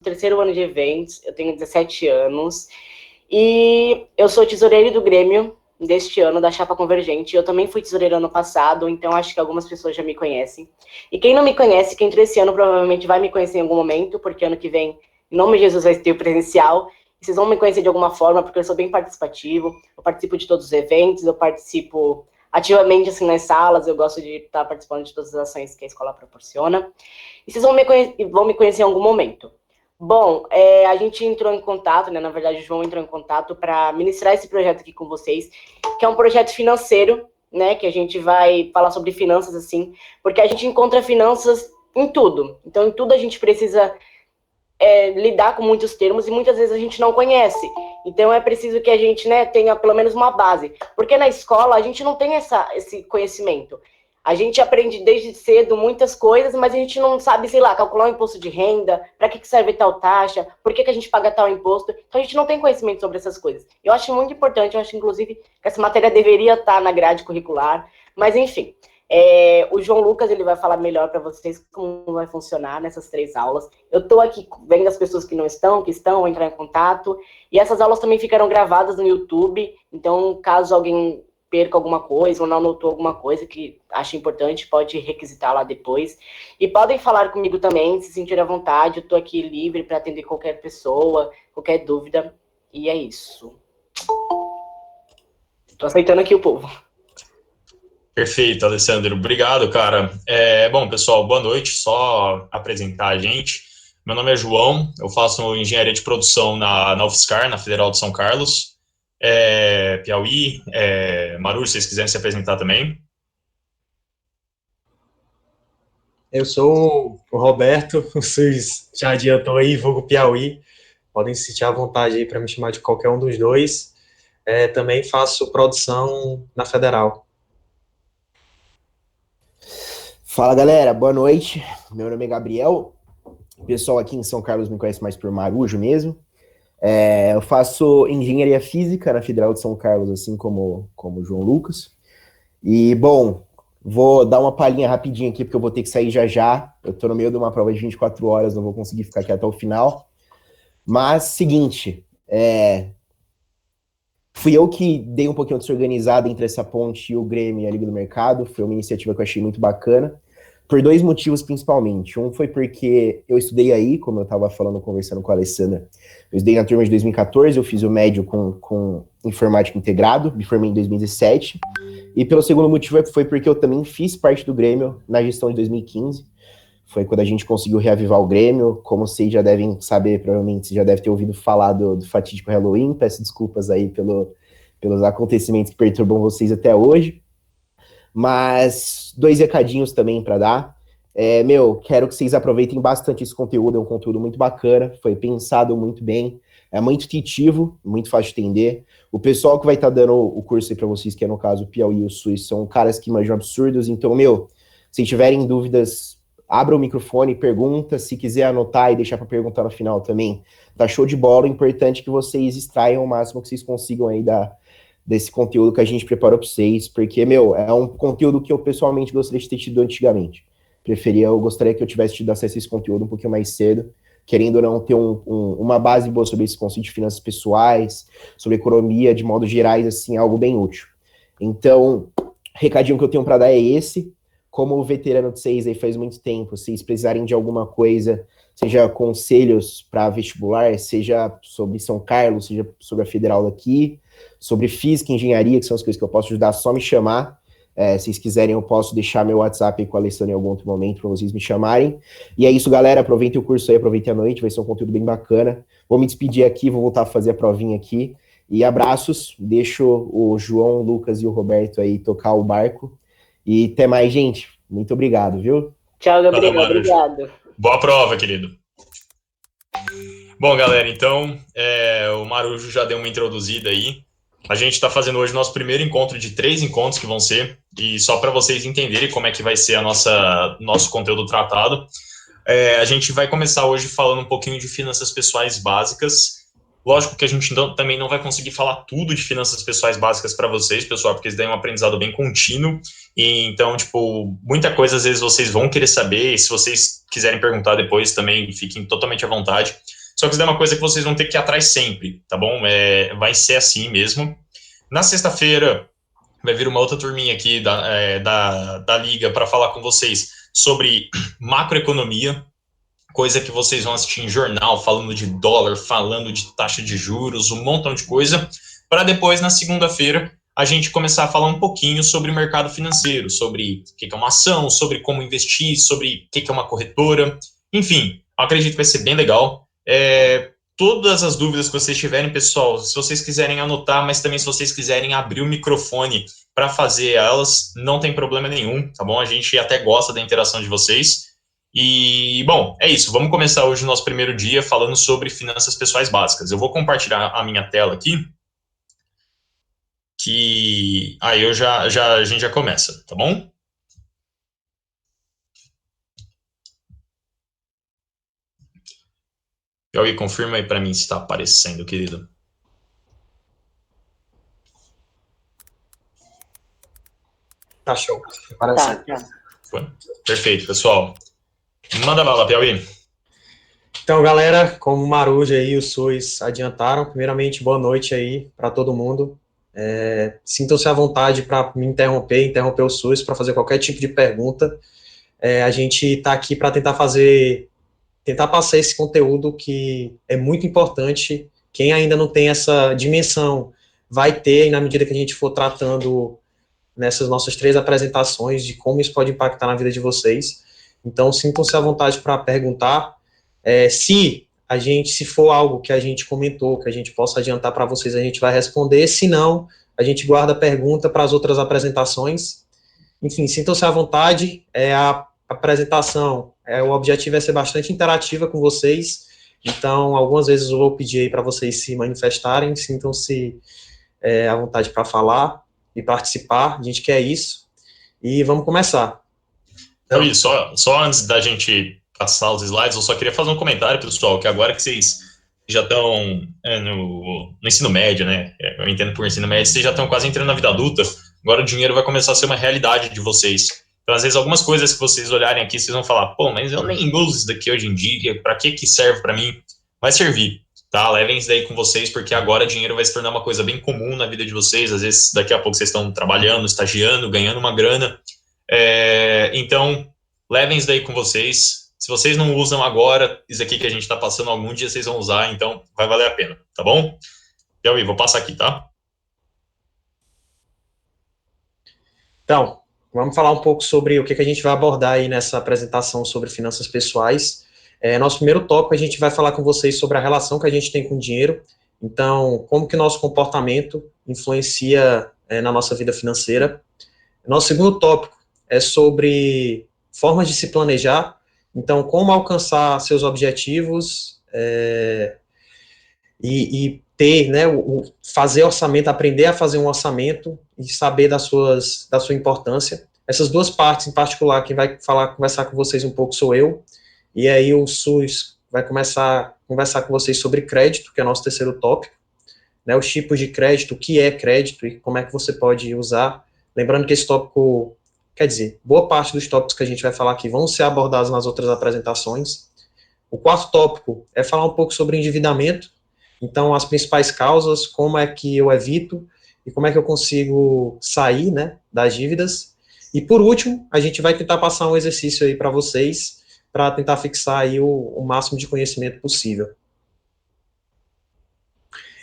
terceiro ano de eventos, eu tenho 17 anos, e eu sou tesoureiro do Grêmio deste ano, da Chapa Convergente. Eu também fui tesoureiro ano passado, então acho que algumas pessoas já me conhecem. E quem não me conhece, quem entrou esse ano, provavelmente vai me conhecer em algum momento, porque ano que vem, em nome de Jesus, vai ter o presencial. E vocês vão me conhecer de alguma forma, porque eu sou bem participativo, eu participo de todos os eventos, eu participo ativamente assim nas salas, eu gosto de estar participando de todas as ações que a escola proporciona. E vocês vão me conhecer em algum momento. Bom, a gente entrou em contato, né? Na verdade, o João entrou em contato para ministrar esse projeto aqui com vocês, que é um projeto financeiro, né? Que a gente vai falar sobre finanças, assim, porque a gente encontra finanças em tudo. Então, em tudo a gente precisa lidar com muitos termos e muitas vezes a gente não conhece. Então, é preciso que a gente, né, tenha pelo menos uma base. Porque na escola a gente não tem esse conhecimento. A gente aprende desde cedo muitas coisas, mas a gente não sabe, sei lá, calcular o imposto de renda, para que serve tal taxa, por que a gente paga tal imposto. Então a gente não tem conhecimento sobre essas coisas. Eu acho muito importante, eu acho inclusive que essa matéria deveria estar na grade curricular, mas enfim. O João Lucas ele vai falar melhor para vocês como vai funcionar nessas 3 aulas. Eu estou aqui vendo as pessoas que não estão, que estão, entrar em contato, e essas aulas também ficaram gravadas no YouTube, então caso alguém perca alguma coisa ou não anotou alguma coisa que acha importante, pode requisitar lá depois. E podem falar comigo também, se sentir à vontade, eu estou aqui livre para atender qualquer pessoa, qualquer dúvida, e é isso. Estou aceitando aqui o povo. Perfeito, Alessandro. Obrigado, cara. Bom, pessoal, boa noite. Só apresentar a gente. Meu nome é João, eu faço engenharia de produção na UFSCar, na Federal de São Carlos. Piauí, Maru, se vocês quiserem se apresentar também. Eu sou o Roberto, vocês já adiantou aí, vulgo Piauí. Podem se sentir à vontade aí para me chamar de qualquer um dos dois. Também faço produção na Federal. Fala, galera, boa noite. Meu nome é Gabriel. O pessoal aqui em São Carlos me conhece mais por Marujo mesmo. Eu faço engenharia física na Federal de São Carlos, assim como o João Lucas. E, bom, vou dar uma palhinha rapidinho aqui, porque eu vou ter que sair já já. Eu tô no meio de uma prova de 24 horas, não vou conseguir ficar aqui até o final. Mas, seguinte, fui eu que dei um pouquinho desorganizada entre essa ponte e o Grêmio e a Liga do Mercado. Foi uma iniciativa que eu achei muito bacana, por 2 motivos principalmente. Um foi porque eu estudei aí, como eu estava falando, conversando com a Alessandra. Eu estudei na turma de 2014, eu fiz o médio com informática integrado, me formei em 2017. E pelo segundo motivo foi porque eu também fiz parte do Grêmio na gestão de 2015. Foi quando a gente conseguiu reavivar o Grêmio. Como vocês já devem saber, provavelmente você já deve ter ouvido falar do fatídico Halloween. Peço desculpas aí pelos acontecimentos que perturbam vocês até hoje. Mas 2 recadinhos também para dar. Quero que vocês aproveitem bastante esse conteúdo. É um conteúdo muito bacana, foi pensado muito bem. É muito intuitivo, muito fácil de entender. O pessoal que vai estar dando o curso aí para vocês, que é no caso o Piauí e o SUS, são caras que manjam absurdos. Então, se tiverem dúvidas, abra o microfone, pergunta. Se quiser anotar e deixar para perguntar no final também, tá show de bola. O importante é que vocês extraiam o máximo que vocês consigam aí desse conteúdo que a gente preparou para vocês, porque, é um conteúdo que eu pessoalmente gostaria de ter tido antigamente. Eu gostaria que eu tivesse tido acesso a esse conteúdo um pouquinho mais cedo, querendo ou não ter uma base boa sobre esse conceito de finanças pessoais, sobre economia, de modo gerais, assim, algo bem útil. Então, recadinho que eu tenho para dar é esse. Como veterano de vocês aí faz muito tempo, se vocês precisarem de alguma coisa, seja conselhos para vestibular, seja sobre São Carlos, seja sobre a Federal daqui, sobre física e engenharia, que são as coisas que eu posso ajudar, só me chamar. Se vocês quiserem, eu posso deixar meu WhatsApp aí com a Alessandra em algum outro momento para vocês me chamarem. E é isso, galera. Aproveitem o curso aí, aproveitem a noite, vai ser um conteúdo bem bacana. Vou me despedir aqui, vou voltar a fazer a provinha aqui. E abraços, deixo o João, o Lucas e o Roberto aí tocar o barco. E até mais, gente. Muito obrigado, viu? Tchau, Gabriel. Obrigado. Boa prova, querido. Bom, galera, então, o Marujo já deu uma introduzida aí. A gente está fazendo hoje o nosso primeiro encontro de 3 encontros que vão ser, e só para vocês entenderem como é que vai ser nosso conteúdo tratado, a gente vai começar hoje falando um pouquinho de finanças pessoais básicas. Lógico que a gente também não vai conseguir falar tudo de finanças pessoais básicas para vocês, pessoal, porque isso daí é um aprendizado bem contínuo, e então, muita coisa às vezes vocês vão querer saber, e se vocês quiserem perguntar depois também, fiquem totalmente à vontade. só que isso é uma coisa que vocês vão ter que ir atrás sempre, tá bom? Vai ser assim mesmo. Na sexta-feira, vai vir uma outra turminha aqui da Liga para falar com vocês sobre macroeconomia, coisa que vocês vão assistir em jornal, falando de dólar, falando de taxa de juros, um montão de coisa, para depois, na segunda-feira, a gente começar a falar um pouquinho sobre o mercado financeiro, sobre o que é uma ação, sobre como investir, sobre o que é uma corretora, enfim, acredito que vai ser bem legal. Todas as dúvidas que vocês tiverem, pessoal, se vocês quiserem anotar, mas também se vocês quiserem abrir o microfone para fazer elas, não tem problema nenhum, tá bom? A gente até gosta da interação de vocês. E, bom, é isso. Vamos começar hoje o nosso primeiro dia falando sobre finanças pessoais básicas. Eu vou compartilhar a minha tela aqui, que aí a gente já começa, tá bom? Piauí, confirma aí para mim se está aparecendo, querido. Tá show. Parece. Tá. Perfeito, pessoal. Manda bala, Piauí. Então, galera, como o Maruja e o Suis adiantaram, primeiramente, boa noite aí para todo mundo. Sintam-se à vontade para me interromper o Suis, para fazer qualquer tipo de pergunta. A gente está aqui para tentar passar esse conteúdo que é muito importante. Quem ainda não tem essa dimensão vai ter, e na medida que a gente for tratando nessas nossas 3 apresentações de como isso pode impactar na vida de vocês. Então, sintam-se à vontade para perguntar. Se for algo que a gente comentou, que a gente possa adiantar para vocês, a gente vai responder. Se não, a gente guarda a pergunta para as outras apresentações. Enfim, sintam-se à vontade. A apresentação, o objetivo é ser bastante interativa com vocês. Então, algumas vezes eu vou pedir aí para vocês se manifestarem. Sintam-se à vontade para falar e participar. A gente quer isso. E vamos começar. Então, só antes da gente passar os slides, eu só queria fazer um comentário, pessoal, que agora que vocês já estão no ensino médio, né? Eu entendo por ensino médio, vocês já estão quase entrando na vida adulta, agora o dinheiro vai começar a ser uma realidade de vocês. Então, às vezes, algumas coisas que vocês olharem aqui, vocês vão falar, pô, mas eu nem uso isso daqui hoje em dia, para que serve para mim? Vai servir, tá? Levem isso daí com vocês, porque agora dinheiro vai se tornar uma coisa bem comum na vida de vocês, às vezes daqui a pouco vocês estão trabalhando, estagiando, ganhando uma grana, então, levem isso daí com vocês. Se vocês não usam agora, isso aqui que a gente está passando, algum dia vocês vão usar, então vai valer a pena, tá bom? Piauí, vou passar aqui, tá? Então, vamos falar um pouco sobre o que a gente vai abordar aí nessa apresentação sobre finanças pessoais. Nosso primeiro tópico, a gente vai falar com vocês sobre a relação que a gente tem com o dinheiro. Então, como que o nosso comportamento influencia na nossa vida financeira. Nosso segundo tópico é sobre formas de se planejar. Então, como alcançar seus objetivos e ter, né, fazer orçamento, aprender a fazer um orçamento e saber da sua importância. Essas 2 partes em particular, quem vai conversar com vocês um pouco sou eu, e aí o Sus vai começar a conversar com vocês sobre crédito, que é o nosso terceiro tópico, né, os tipos de crédito, o que é crédito e como é que você pode usar. Lembrando que esse tópico, quer dizer, boa parte dos tópicos que a gente vai falar aqui vão ser abordados nas outras apresentações. O quarto tópico é falar um pouco sobre endividamento, então as principais causas, como é que eu evito e como é que eu consigo sair, né, das dívidas. E por último, a gente vai tentar passar um exercício aí para vocês, para tentar fixar aí o máximo de conhecimento possível.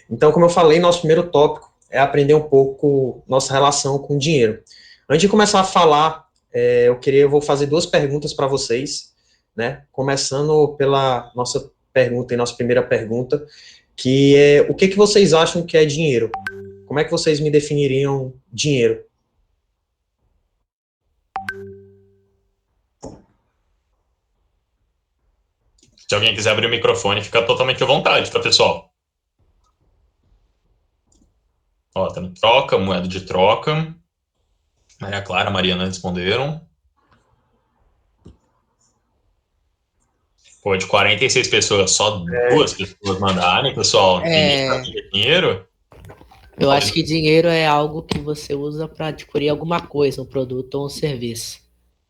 Então, como eu falei, nosso primeiro tópico é aprender um pouco nossa relação com o dinheiro. Antes de começar a falar, eu vou fazer 2 perguntas para vocês, né? Começando pela nossa primeira pergunta, que é o que vocês acham que é dinheiro? Como é que vocês me definiriam dinheiro? Se alguém quiser abrir o microfone, fica totalmente à vontade, tá, pessoal? Ó, tá no troca, moeda de troca. Maria Clara, Mariana responderam. Pô, de 46 pessoas, só 2 pessoas mandarem, pessoal. Tem dinheiro? Eu acho que dinheiro é algo que você usa para adquirir alguma coisa, um produto ou um serviço.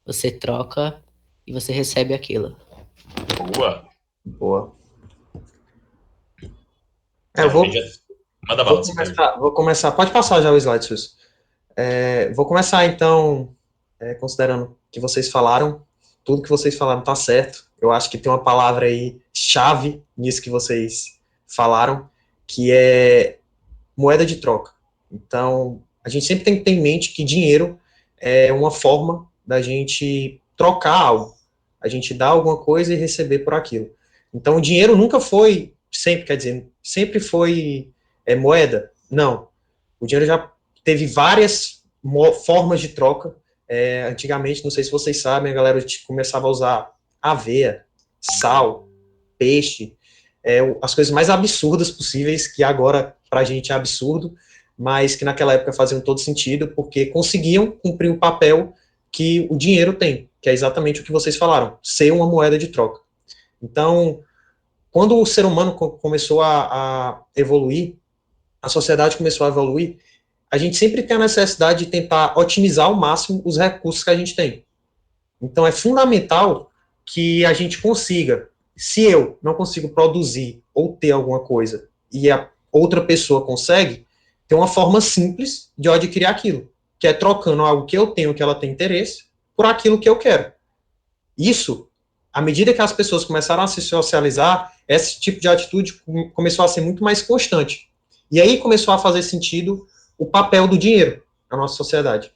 Você troca e você recebe aquilo. Boa. Boa. Eu vou, Manda bala, você pode. vou começar. Pode passar já o slide, Suzy. Vou começar, então, considerando que vocês falaram, tudo que vocês falaram tá certo. Eu acho que tem uma palavra aí, chave, nisso que vocês falaram, que é moeda de troca. Então, a gente sempre tem que ter em mente que dinheiro é uma forma da gente trocar algo. A gente dá alguma coisa e receber por aquilo. Então, o dinheiro nunca foi, sempre, quer dizer, sempre foi moeda? Não. O dinheiro já teve várias formas de troca. Antigamente, não sei se vocês sabem, a galera começava a usar aveia, sal, peixe, as coisas mais absurdas possíveis, que agora para a gente é absurdo, mas que naquela época faziam todo sentido, porque conseguiam cumprir o papel que o dinheiro tem, que é exatamente o que vocês falaram, ser uma moeda de troca. Então, quando o ser humano começou a evoluir, a sociedade começou a evoluir, a gente sempre tem a necessidade de tentar otimizar ao máximo os recursos que a gente tem. Então, é fundamental que a gente consiga, se eu não consigo produzir ou ter alguma coisa e a outra pessoa consegue, ter uma forma simples de eu adquirir aquilo, que é trocando algo que eu tenho, que ela tem interesse, por aquilo que eu quero. Isso, à medida que as pessoas começaram a se socializar, esse tipo de atitude começou a ser muito mais constante. E aí começou a fazer sentido o papel do dinheiro na nossa sociedade.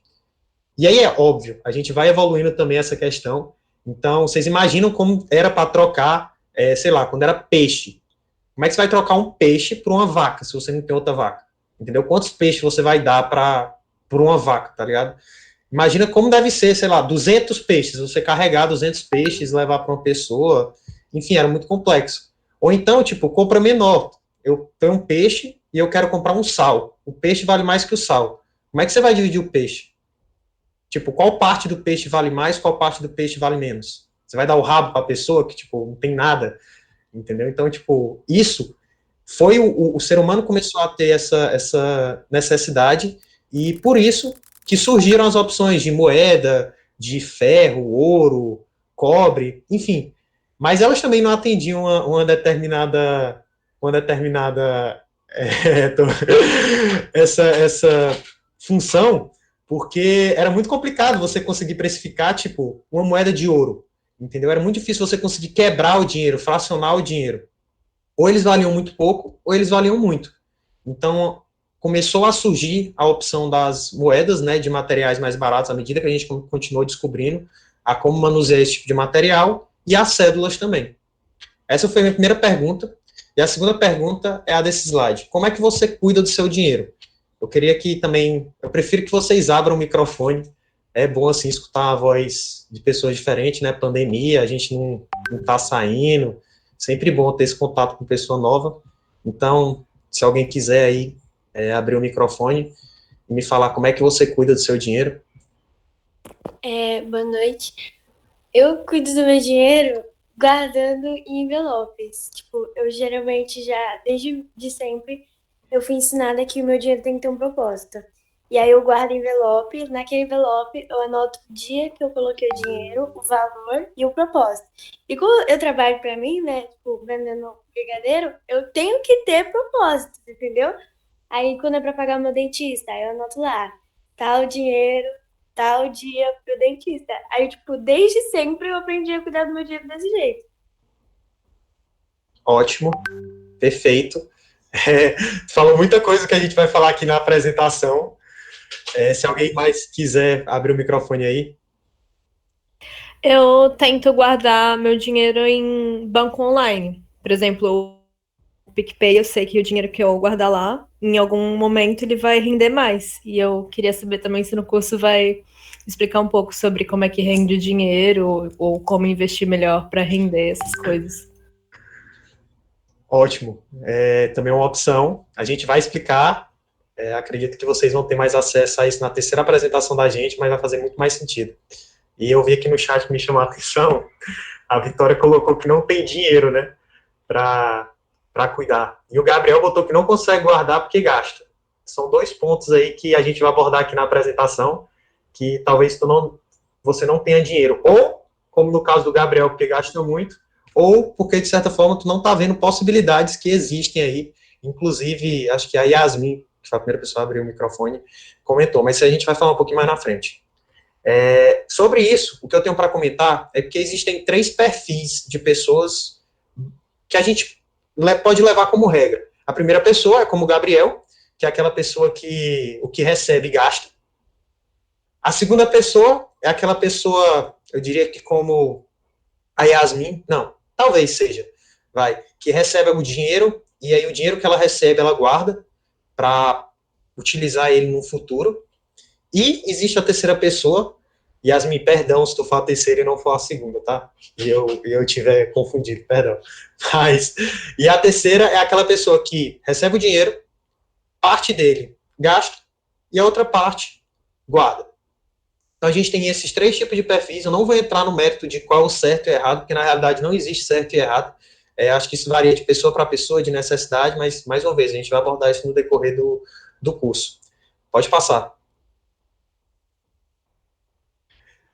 E aí é óbvio, a gente vai evoluindo também essa questão. Então, vocês imaginam como era para trocar, sei lá, quando era peixe. Como é que você vai trocar um peixe por uma vaca, se você não tem outra vaca? Entendeu? Quantos peixes você vai dar por uma vaca, tá ligado? Imagina como deve ser, sei lá, 200 peixes, você carregar 200 peixes, levar para uma pessoa, enfim, era muito complexo. Ou então, tipo, compra menor. Eu tenho um peixe e eu quero comprar um sal. O peixe vale mais que o sal. Como é que você vai dividir o peixe? Tipo, qual parte do peixe vale mais, qual parte do peixe vale menos? Você vai dar o rabo para a pessoa que, tipo, não tem nada, entendeu? Então, tipo, isso foi o ser humano começou a ter essa necessidade e por isso que surgiram as opções de moeda, de ferro, ouro, cobre, enfim. Mas elas também não atendiam uma determinada essa função, porque era muito complicado você conseguir precificar, tipo, uma moeda de ouro, entendeu? Era muito difícil você conseguir quebrar o dinheiro, fracionar o dinheiro. Ou eles valiam muito pouco, ou eles valiam muito. Então, começou a surgir a opção das moedas, né, de materiais mais baratos, à medida que a gente continuou descobrindo a como manusear esse tipo de material, e as cédulas também. Essa foi a minha primeira pergunta. E a segunda pergunta é a desse slide. Como é que você cuida do seu dinheiro? Eu queria que também, eu prefiro que vocês abram o microfone. É bom, assim, escutar a voz de pessoas diferentes, né? Pandemia, a gente não tá saindo. Sempre bom ter esse contato com pessoa nova. Então, se alguém quiser aí abrir o microfone e me falar como é que você cuida do seu dinheiro. Boa noite. Eu cuido do meu dinheiro guardando em envelopes. Tipo, eu geralmente já, desde de sempre, eu fui ensinada que o meu dinheiro tem que ter um propósito. E aí eu guardo envelope, naquele envelope eu anoto o dia que eu coloquei o dinheiro, o valor e o propósito. E como eu trabalho pra mim, né, tipo, vendendo brigadeiro, eu tenho que ter propósito, entendeu? Aí quando é pra pagar o meu dentista, aí eu anoto lá, tal dinheiro, tal dia pro dentista. Aí, tipo, desde sempre eu aprendi a cuidar do meu dinheiro desse jeito. Ótimo, perfeito. Falou muita coisa que a gente vai falar aqui na apresentação. Se alguém mais quiser abrir o microfone aí. Eu tento guardar meu dinheiro em banco online. Por exemplo, o PicPay, eu sei que o dinheiro que eu guardar lá, em algum momento ele vai render mais. E eu queria saber também se no curso vai explicar um pouco sobre como é que rende o dinheiro ou como investir melhor para render essas coisas. Ótimo. Também é uma opção. A gente vai explicar. Acredito que vocês vão ter mais acesso a isso na terceira apresentação da gente, mas vai fazer muito mais sentido. E eu vi aqui no chat que me chamou a atenção, a Vitória colocou que não tem dinheiro, né, para cuidar. E o Gabriel botou que não consegue guardar porque gasta. São dois pontos aí que a gente vai abordar aqui na apresentação, que talvez você não tenha dinheiro. Ou, como no caso do Gabriel, porque gasta muito, ou porque, de certa forma, tu não está vendo possibilidades que existem aí Inclusive, acho que a Yasmin, que foi a primeira pessoa a abrir o microfone, comentou, mas isso a gente vai falar um pouquinho mais na frente. Sobre isso, o que eu tenho para comentar é que existem 3 perfis de pessoas que a gente pode levar como regra. A primeira pessoa é como o Gabriel, que é aquela pessoa que o que recebe gasta. A segunda pessoa é aquela pessoa, eu diria que como a Yasmin, não, talvez seja, que recebe o dinheiro, e aí o dinheiro que ela recebe, ela guarda para utilizar ele no futuro. E existe a terceira pessoa, Yasmin, perdão se tu for a terceira e não for a segunda, tá? E eu tiver confundido, perdão. E a terceira é aquela pessoa que recebe o dinheiro, parte dele gasta, e a outra parte guarda. Então a gente tem esses 3 tipos de perfis. Eu não vou entrar no mérito de qual é o certo e errado, porque na realidade não existe certo e errado. Acho que isso varia de pessoa para pessoa, de necessidade, mas, mais uma vez, a gente vai abordar isso no decorrer do curso. Pode passar.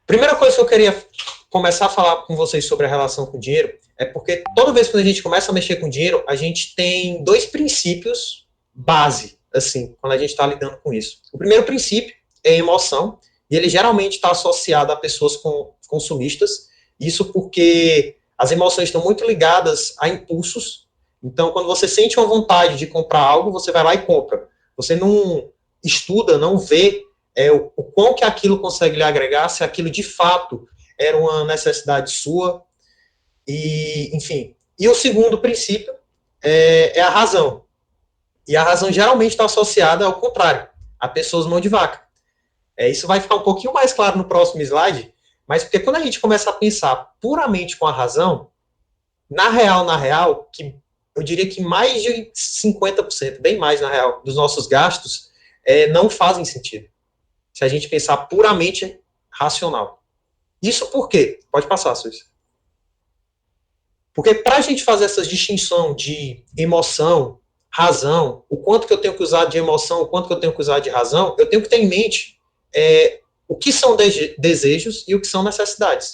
Primeira coisa que eu queria começar a falar com vocês sobre a relação com o dinheiro é porque toda vez que a gente começa a mexer com dinheiro, a gente tem 2 princípios base, assim, quando a gente está lidando com isso. O primeiro princípio é a emoção, e ele geralmente está associado a pessoas consumistas, isso porque as emoções estão muito ligadas a impulsos. Então, quando você sente uma vontade de comprar algo, você vai lá e compra. Você não estuda, não vê o quão que aquilo consegue lhe agregar, se aquilo de fato era uma necessidade sua, e, enfim. E o segundo princípio é a razão. E a razão geralmente está associada ao contrário, a pessoas mão de vaca. Isso vai ficar um pouquinho mais claro no próximo slide, mas porque quando a gente começa a pensar puramente com a razão, na real, que eu diria que mais de 50%, bem mais na real, dos nossos gastos não fazem sentido. Se a gente pensar puramente racional. Isso por quê? Pode passar, Suíça. Porque para a gente fazer essa distinção de emoção, razão, o quanto que eu tenho que usar de emoção, o quanto que eu tenho que usar de razão, eu tenho que ter em mente o que são desejos e o que são necessidades.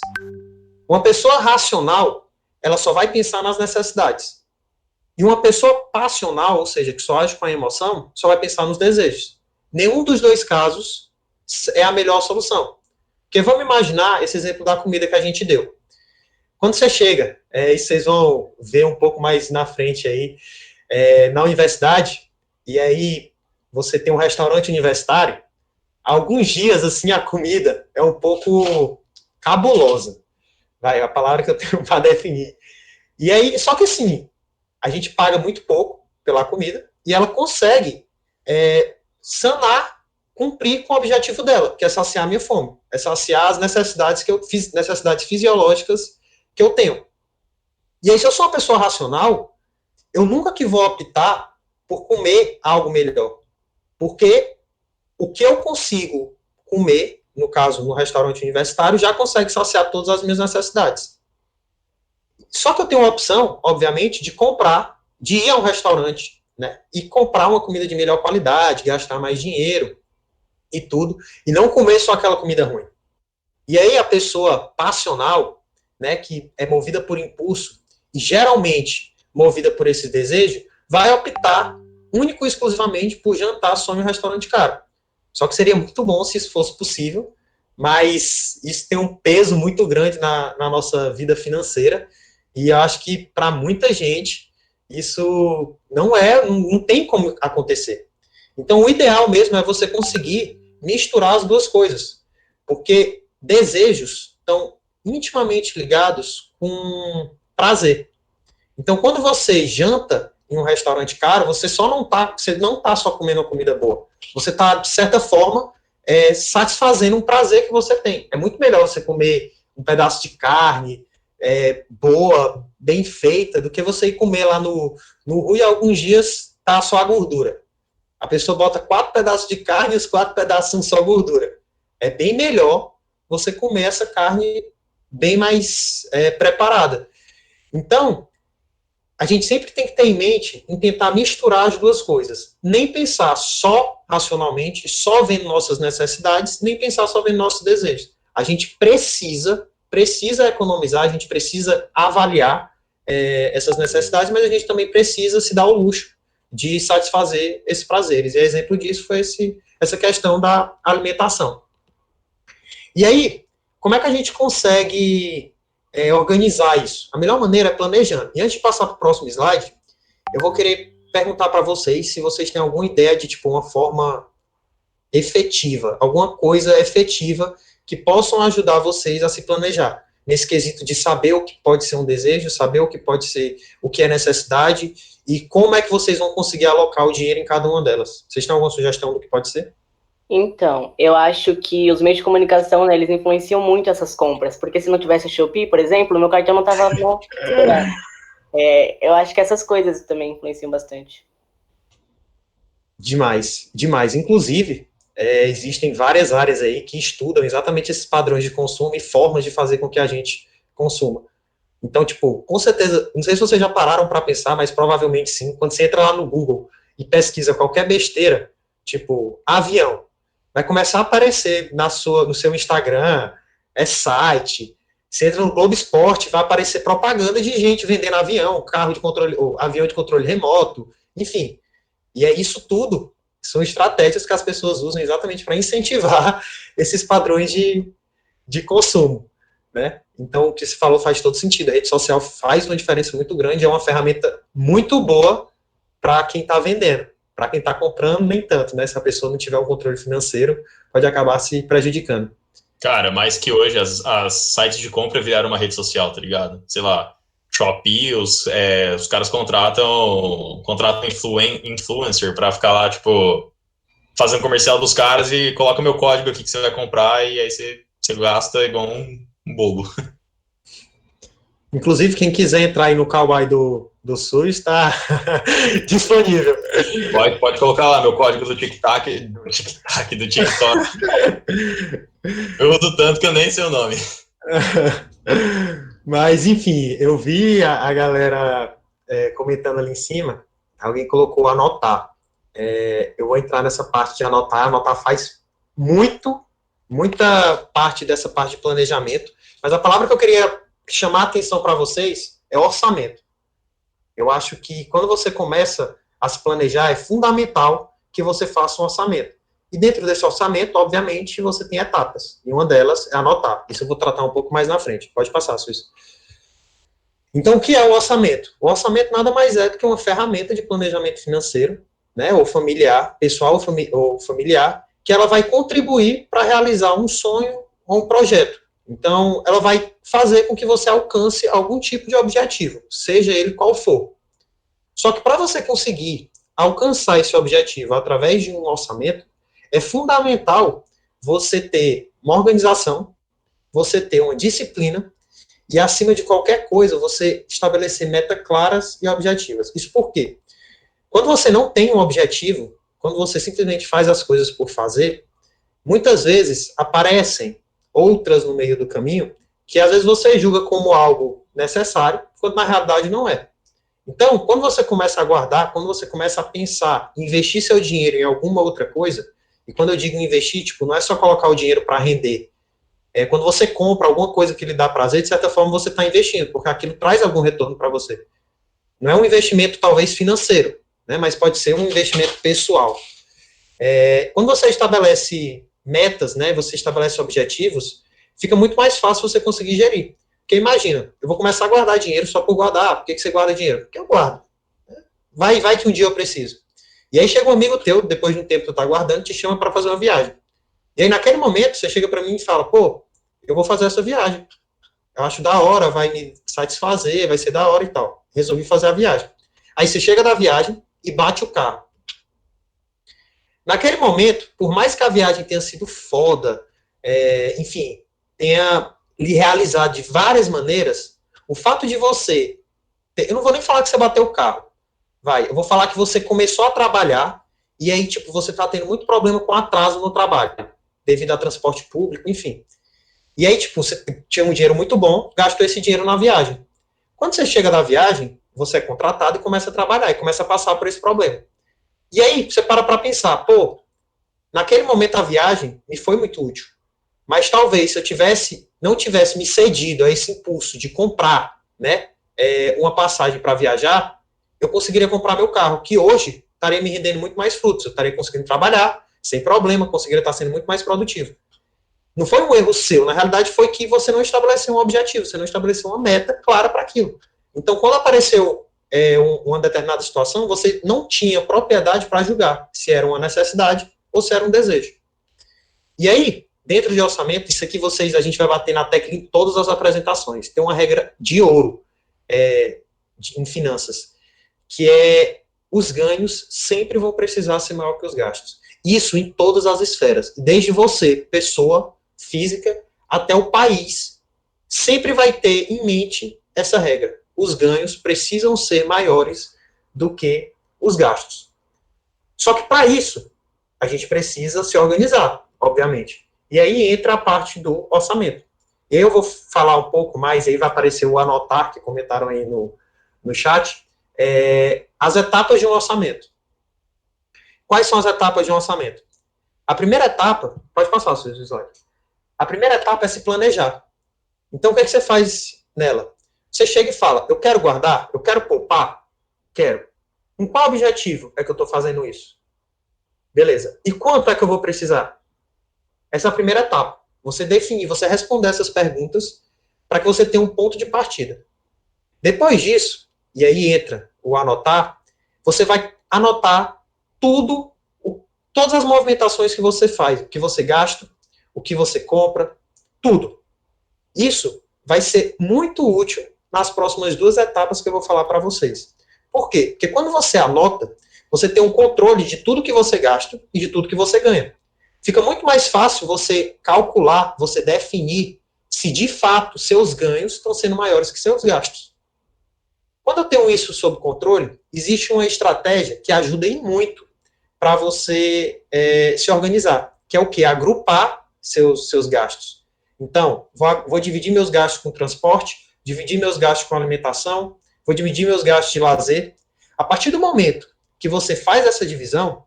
Uma pessoa racional, ela só vai pensar nas necessidades. E uma pessoa passional, ou seja, que só age com a emoção, só vai pensar nos desejos. Nenhum dos 2 casos é a melhor solução. Porque vamos imaginar esse exemplo da comida que a gente deu. Quando você chega, e vocês vão ver um pouco mais na frente aí, na universidade, e aí você tem um restaurante universitário, alguns dias, assim, a comida é um pouco cabulosa. A palavra que eu tenho para definir. E aí, só que assim, a gente paga muito pouco pela comida, e ela consegue cumprir com o objetivo dela, que é saciar a minha fome, é saciar as necessidades necessidades fisiológicas que eu tenho. E aí, se eu sou uma pessoa racional, eu nunca que vou optar por comer algo melhor, porque o que eu consigo comer, no caso, no restaurante universitário, já consegue saciar todas as minhas necessidades. Só que eu tenho a opção, obviamente, de ir a um restaurante, né, e comprar uma comida de melhor qualidade, gastar mais dinheiro e tudo, e não comer só aquela comida ruim. E aí a pessoa passional, né, que é movida por impulso, e geralmente movida por esse desejo, vai optar único e exclusivamente por jantar só em um restaurante caro. Só que seria muito bom se isso fosse possível, mas isso tem um peso muito grande na nossa vida financeira, e eu acho que para muita gente isso não tem como acontecer. Então o ideal mesmo é você conseguir misturar as 2 coisas, porque desejos estão intimamente ligados com prazer. Então quando você janta em um restaurante caro, você não está só comendo uma comida boa, você está, de certa forma, satisfazendo um prazer que você tem. É muito melhor você comer um pedaço de carne boa, bem feita, do que você ir comer lá no Rui, e alguns dias tá só a gordura. A pessoa bota 4 pedaços de carne e os 4 pedaços são só gordura. É bem melhor você comer essa carne bem mais preparada. Então, a gente sempre tem que ter em mente em tentar misturar as 2 coisas. Nem pensar só racionalmente, só vendo nossas necessidades, nem pensar só vendo nossos desejos. A gente precisa economizar, a gente precisa avaliar essas necessidades, mas a gente também precisa se dar o luxo de satisfazer esses prazeres. E exemplo disso foi essa questão da alimentação. E aí, como é que a gente consegue organizar isso? A melhor maneira é planejando. E antes de passar para o próximo slide, eu vou querer perguntar para vocês se vocês têm alguma ideia de, tipo, uma forma efetiva, alguma coisa efetiva que possam ajudar vocês a se planejar. Nesse quesito de saber o que pode ser um desejo, saber o que pode ser, o que é necessidade, e como é que vocês vão conseguir alocar o dinheiro em cada uma delas. Vocês têm alguma sugestão do que pode ser? Então, eu acho que os meios de comunicação, né, eles influenciam muito essas compras, porque se não tivesse o Shopee, por exemplo, meu cartão não tava bom. Eu acho que essas coisas também influenciam bastante. Demais, demais. Inclusive, existem várias áreas aí que estudam exatamente esses padrões de consumo e formas de fazer com que a gente consuma. Então, tipo, com certeza, não sei se vocês já pararam para pensar, mas provavelmente sim, quando você entra lá no Google e pesquisa qualquer besteira, tipo, avião, vai começar a aparecer no seu Instagram, site, você entra no Globo Esporte, vai aparecer propaganda de gente vendendo avião, carro de controle, ou avião de controle remoto, enfim. E é isso tudo, são estratégias que as pessoas usam exatamente para incentivar esses padrões de consumo, né? Então, o que você falou faz todo sentido. A rede social faz uma diferença muito grande, é uma ferramenta muito boa para quem está vendendo. Para quem está comprando, nem tanto, né? Se a pessoa não tiver um controle financeiro, pode acabar se prejudicando. Cara, mais que hoje, as sites de compra viraram uma rede social, tá ligado? Sei lá, Shopee, os caras contratam influencer pra ficar lá, tipo, fazendo comercial dos caras e coloca o meu código aqui que você vai comprar e aí você gasta igual um bobo. Inclusive, quem quiser entrar aí no Kawaii do SUS, está disponível. Pode colocar lá meu código do TikTok. Eu uso tanto que eu nem sei o nome. Mas, enfim, eu vi a galera comentando ali em cima, alguém colocou anotar. Eu vou entrar nessa parte de anotar faz muita parte dessa parte de planejamento, mas a palavra que eu queria chamar a atenção para vocês é orçamento. Eu acho que quando você começa a se planejar, é fundamental que você faça um orçamento. E dentro desse orçamento, obviamente, você tem etapas. E uma delas é anotar. Isso eu vou tratar um pouco mais na frente. Pode passar, Suíça. Então, o que é o orçamento? O orçamento nada mais é do que uma ferramenta de planejamento financeiro, né, ou familiar, pessoal ou familiar, que ela vai contribuir para realizar um sonho ou um projeto. Então, ela vai fazer com que você alcance algum tipo de objetivo, seja ele qual for. Só que para você conseguir alcançar esse objetivo através de um orçamento, é fundamental você ter uma organização, você ter uma disciplina e, acima de qualquer coisa, você estabelecer metas claras e objetivas. Isso por quê? Quando você não tem um objetivo, quando você simplesmente faz as coisas por fazer, muitas vezes aparecem outras no meio do caminho que às vezes você julga como algo necessário, quando na realidade não é. Então, quando você começa a guardar, quando você começa a pensar, investir seu dinheiro em alguma outra coisa, e quando eu digo investir, tipo, não é só colocar o dinheiro para render. É quando você compra alguma coisa que lhe dá prazer, de certa forma você está investindo, porque aquilo traz algum retorno para você. Não é um investimento talvez financeiro, né, mas pode ser um investimento pessoal. Quando você estabelece metas, né, você estabelece objetivos, fica muito mais fácil você conseguir gerir. Porque imagina, eu vou começar a guardar dinheiro só por guardar. Por que você guarda dinheiro? Porque eu guardo. Vai que um dia eu preciso. E aí chega um amigo teu, depois de um tempo que tu tá guardando, te chama para fazer uma viagem. E aí naquele momento você chega para mim e fala, pô, eu vou fazer essa viagem. Eu acho da hora, vai me satisfazer, vai ser da hora e tal. Resolvi fazer a viagem. Aí você chega da viagem e bate o carro. Naquele momento, por mais que a viagem tenha sido foda, enfim, tenha lhe realizado de várias maneiras, o fato de você... Eu não vou nem falar que você bateu o carro. Eu vou falar que você começou a trabalhar e aí, tipo, você tá tendo muito problema com atraso no trabalho, devido a transporte público, enfim. E aí, tipo, você tinha um dinheiro muito bom, gastou esse dinheiro na viagem. Quando você chega da viagem, você é contratado e começa a trabalhar, e começa a passar por esse problema. E aí, você para pensar, pô, naquele momento a viagem me foi muito útil. Mas talvez se eu não tivesse me cedido a esse impulso de comprar, né, uma passagem para viajar, eu conseguiria comprar meu carro, que hoje estaria me rendendo muito mais frutos, eu estaria conseguindo trabalhar sem problema, conseguiria estar sendo muito mais produtivo. Não foi um erro seu, na realidade foi que você não estabeleceu um objetivo, você não estabeleceu uma meta clara para aquilo. Então, quando apareceu uma determinada situação, você não tinha propriedade para julgar se era uma necessidade ou se era um desejo. E aí, dentro de orçamento, isso aqui a gente vai bater na tecla em todas as apresentações. Tem uma regra de ouro em finanças, que é os ganhos sempre vão precisar ser maior que os gastos. Isso em todas as esferas, desde você, pessoa física, até o país, sempre vai ter em mente essa regra. Os ganhos precisam ser maiores do que os gastos. Só que para isso, a gente precisa se organizar, obviamente. E aí entra a parte do orçamento. Eu vou falar um pouco mais, aí vai aparecer o anotar, que comentaram aí no chat, as etapas de um orçamento. Quais são as etapas de um orçamento? A primeira etapa, pode passar o seu slide. A primeira etapa é se planejar. Então, o que você faz nela? Você chega e fala, eu quero guardar, eu quero poupar, quero. Com qual objetivo é que eu estou fazendo isso? Beleza. E quanto é que eu vou precisar? Essa é a primeira etapa. Você definir, você responder essas perguntas para que você tenha um ponto de partida. Depois disso, e aí entra o anotar, você vai anotar tudo, todas as movimentações que você faz, o que você gasta, o que você compra, tudo. Isso vai ser muito útil nas próximas 2 etapas que eu vou falar para vocês. Por quê? Porque quando você anota, você tem um controle de tudo que você gasta e de tudo que você ganha. Fica muito mais fácil você calcular, você definir se de fato seus ganhos estão sendo maiores que seus gastos. Quando eu tenho isso sob controle, existe uma estratégia que ajuda em muito para você se organizar, que é o quê? Agrupar seus gastos. Então, vou dividir meus gastos com transporte, dividir meus gastos com alimentação, vou dividir meus gastos de lazer. A partir do momento que você faz essa divisão,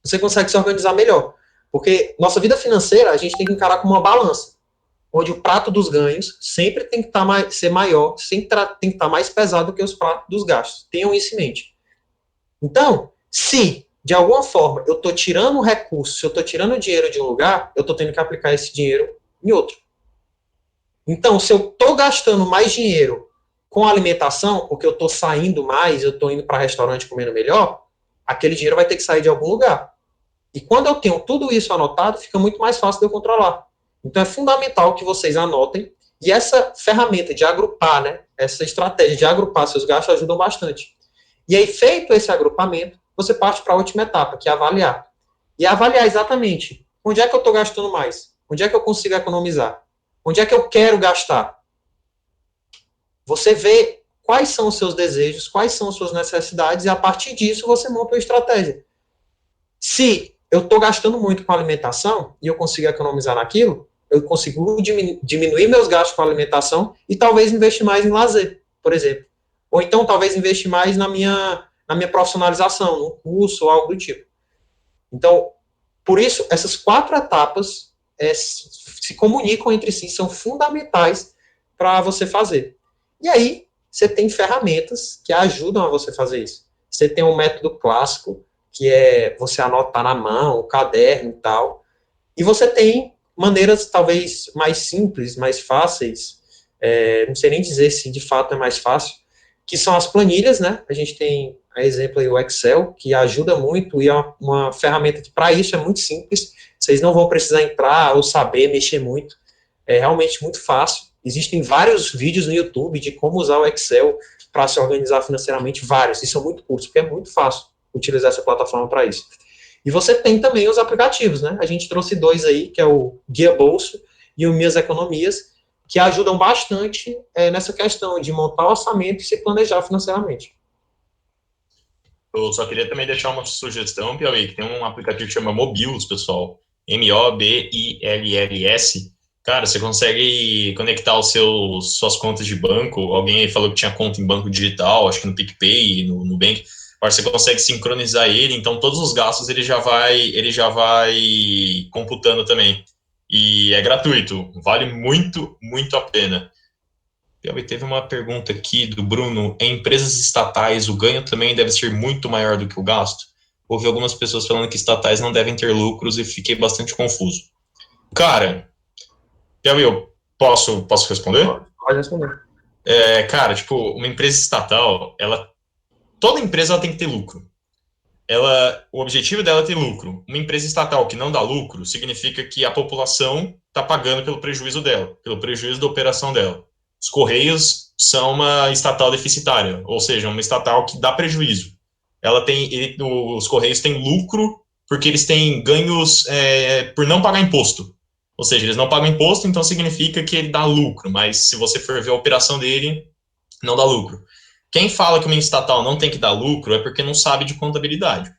você consegue se organizar melhor. Porque nossa vida financeira, a gente tem que encarar como uma balança, onde o prato dos ganhos sempre tem que ser maior, sempre tem que estar mais pesado do que os pratos dos gastos. Tenham isso em mente. Então, se de alguma forma eu estou tirando um recurso, se eu estou tirando dinheiro de um lugar, eu estou tendo que aplicar esse dinheiro em outro. Então, se eu estou gastando mais dinheiro com alimentação, porque eu estou saindo mais, eu estou indo para restaurante comendo melhor, aquele dinheiro vai ter que sair de algum lugar. E quando eu tenho tudo isso anotado, fica muito mais fácil de eu controlar. Então, é fundamental que vocês anotem. E essa ferramenta de agrupar, né, essa estratégia de agrupar seus gastos ajuda bastante. E aí, feito esse agrupamento, você parte para a última etapa, que é avaliar. E avaliar exatamente onde é que eu estou gastando mais, onde é que eu consigo economizar, onde é que eu quero gastar. Você vê quais são os seus desejos, quais são as suas necessidades, e a partir disso você monta uma estratégia. Se eu estou gastando muito com alimentação e eu consigo economizar naquilo, eu consigo diminuir meus gastos com alimentação e talvez investir mais em lazer, por exemplo. Ou então talvez investir mais na minha profissionalização, num curso ou algo do tipo. Então, por isso, essas 4 etapas se comunicam entre si, são fundamentais para você fazer. E aí, você tem ferramentas que ajudam a você fazer isso. Você tem um método clássico, que é você anotar na mão, o caderno e tal. E você tem maneiras talvez mais simples, mais fáceis, não sei nem dizer se de fato é mais fácil, que são as planilhas, né? A gente tem, a exemplo aí, o Excel, que ajuda muito, e é uma ferramenta que para isso é muito simples, vocês não vão precisar entrar ou saber mexer muito, é realmente muito fácil. Existem vários vídeos no YouTube de como usar o Excel para se organizar financeiramente, vários, e são muito curtos, porque é muito fácil utilizar essa plataforma para isso. E você tem também os aplicativos, né? A gente trouxe 2 aí, que é o Guia Bolso e o Minhas Economias, que ajudam bastante nessa questão de montar o orçamento e se planejar financeiramente. Eu só queria também deixar uma sugestão, Piauí, que tem um aplicativo que chama Mobilus, pessoal. Mobills. Cara, você consegue conectar suas contas de banco. Alguém aí falou que tinha conta em banco digital, acho que no PicPay, no Nubank. Você consegue sincronizar ele, então todos os gastos ele já vai computando também. E é gratuito, vale muito, muito a pena. Teve uma pergunta aqui do Bruno. Em empresas estatais, o ganho também deve ser muito maior do que o gasto? Houve algumas pessoas falando que estatais não devem ter lucros e fiquei bastante confuso. Cara, eu posso responder? Pode responder. Cara, tipo, uma empresa estatal, toda empresa ela tem que ter lucro. O objetivo dela é ter lucro. Uma empresa estatal que não dá lucro significa que a população está pagando pelo prejuízo dela, pelo prejuízo da operação dela. Os Correios são uma estatal deficitária, ou seja, uma estatal que dá prejuízo. Os Correios têm lucro porque eles têm ganhos por não pagar imposto. Ou seja, eles não pagam imposto, então significa que ele dá lucro, mas se você for ver a operação dele, não dá lucro. Quem fala que uma estatal não tem que dar lucro é porque não sabe de contabilidade.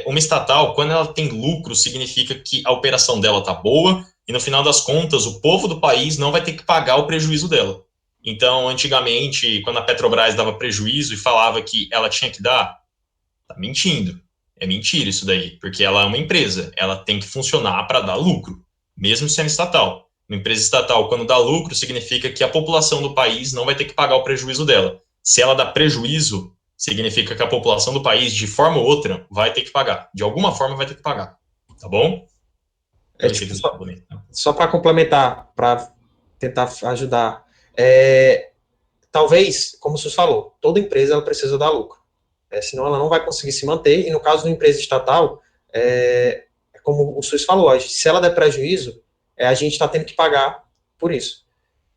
Uma estatal, quando ela tem lucro, significa que a operação dela está boa e, no final das contas, o povo do país não vai ter que pagar o prejuízo dela. Então, antigamente, quando a Petrobras dava prejuízo e falava que ela tinha que dar, tá mentindo. É mentira isso daí, porque ela é uma empresa, ela tem que funcionar para dar lucro, mesmo sendo estatal. Uma empresa estatal, quando dá lucro, significa que a população do país não vai ter que pagar o prejuízo dela. Se ela dá prejuízo, significa que a população do país, de forma ou outra, vai ter que pagar. De alguma forma vai ter que pagar. Tá bom? Só para complementar, para tentar ajudar. Talvez, como o senhor falou, toda empresa ela precisa dar lucro. Senão ela não vai conseguir se manter. E no caso de uma empresa estatal, como o senhor falou, se ela der prejuízo, a gente está tendo que pagar por isso.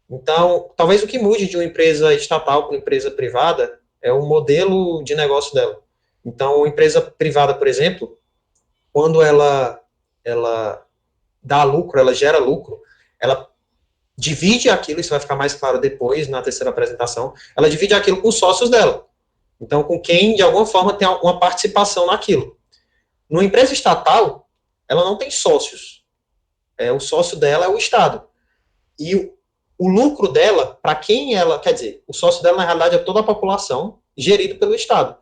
Então, talvez o que mude de uma empresa estatal para uma empresa privada é o modelo de negócio dela. Então, uma empresa privada, por exemplo, quando ela dá lucro, ela gera lucro, ela divide aquilo, isso vai ficar mais claro depois, na terceira apresentação, ela divide aquilo com os sócios dela. Então, com quem, de alguma forma, tem uma participação naquilo. Numa empresa estatal, ela não tem sócios. O sócio dela é o Estado. E o lucro dela, para quem ela, quer dizer, o sócio dela, na realidade, é toda a população, gerido pelo Estado.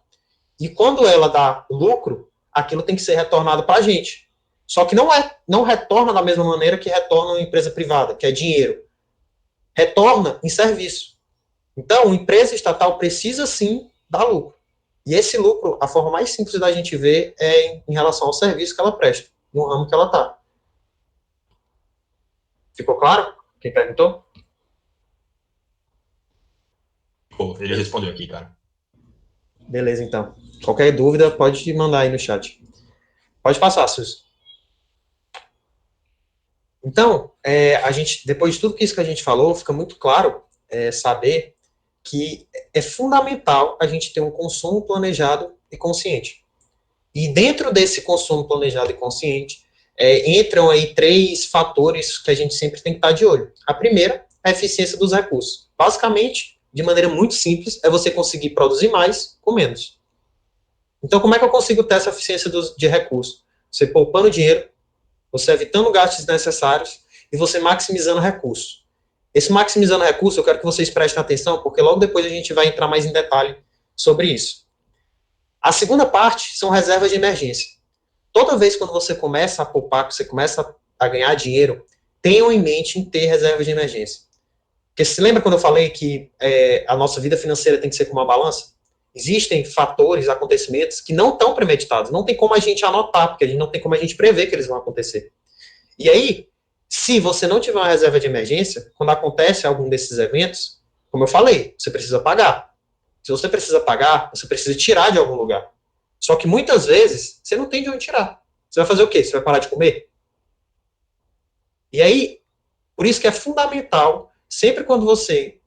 E quando ela dá lucro, aquilo tem que ser retornado para a gente. Só que não retorna da mesma maneira que retorna uma empresa privada, que é dinheiro. Retorna em serviço. Então, uma empresa estatal precisa, sim, dar lucro. E esse lucro, a forma mais simples da gente ver é em relação ao serviço que ela presta, no ramo que ela está. Ficou claro? Quem perguntou? Ele respondeu aqui, cara. Beleza, então. Qualquer dúvida, pode mandar aí no chat. Pode passar, Suzy. Então, depois de tudo isso que a gente falou, fica muito claro saber que é fundamental a gente ter um consumo planejado e consciente. E dentro desse consumo planejado e consciente, entram aí 3 fatores que a gente sempre tem que estar de olho. A primeira é a eficiência dos recursos. Basicamente, de maneira muito simples, é você conseguir produzir mais com menos. Então, como é que eu consigo ter essa eficiência de recursos? Você poupando dinheiro, você evitando gastos desnecessários e você maximizando recursos. Esse maximizando recursos, eu quero que vocês prestem atenção, porque logo depois a gente vai entrar mais em detalhe sobre isso. A segunda parte são reservas de emergência. Toda vez quando você começa a poupar, que você começa a ganhar dinheiro, tenham em mente em ter reservas de emergência. Porque se lembra quando eu falei que a nossa vida financeira tem que ser como uma balança? Existem fatores, acontecimentos que não estão premeditados, não tem como a gente anotar, porque não tem como a gente prever que eles vão acontecer. E aí, se você não tiver uma reserva de emergência, quando acontece algum desses eventos, como eu falei, você precisa pagar. Se você precisa pagar, você precisa tirar de algum lugar. Só que muitas vezes, você não tem de onde tirar. Você vai fazer o quê? Você vai parar de comer? E aí, por isso que é fundamental, sempre quando você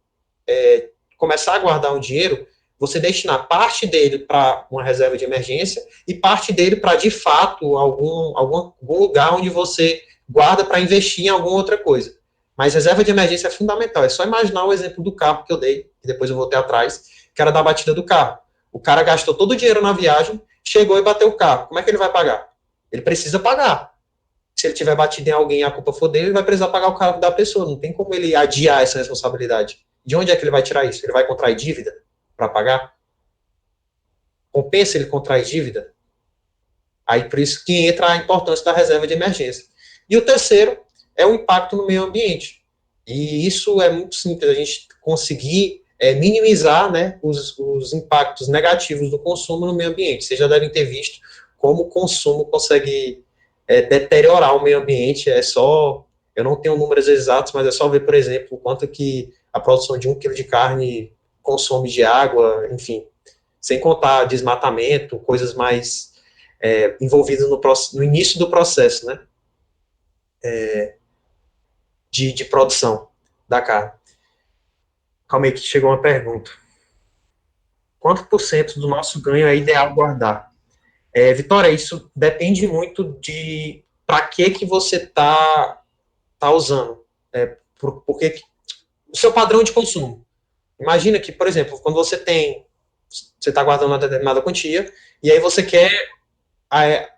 começar a guardar um dinheiro, você destinar parte dele para uma reserva de emergência e parte dele para, de fato, algum lugar onde você guarda para investir em alguma outra coisa. Mas reserva de emergência é fundamental. É só imaginar o exemplo do carro que eu dei, que depois eu voltei atrás, que era da batida do carro. O cara gastou todo o dinheiro na viagem, chegou e bateu o carro. Como é que ele vai pagar? Ele precisa pagar. Se ele tiver batido em alguém e a culpa for dele, ele vai precisar pagar o carro da pessoa. Não tem como ele adiar essa responsabilidade. De onde é que ele vai tirar isso? Ele vai contrair dívida para pagar? Compensa ele contrair dívida? Aí por isso que entra a importância da reserva de emergência. E o terceiro é o impacto no meio ambiente. E isso é muito simples, a gente conseguir minimizar, né, os impactos negativos do consumo no meio ambiente. Vocês já devem ter visto como o consumo consegue deteriorar o meio ambiente. Eu não tenho números exatos, mas é só ver, por exemplo, o quanto que a produção de 1 quilo de carne consome de água, enfim, sem contar desmatamento, coisas mais envolvidas no início do processo, né, de produção da carne. Calma aí que chegou uma pergunta. Quanto por cento do nosso ganho é ideal guardar? Vitória, isso depende muito de para que você tá usando. Porque o seu padrão de consumo. Imagina que, por exemplo, quando você está guardando uma determinada quantia, e aí você quer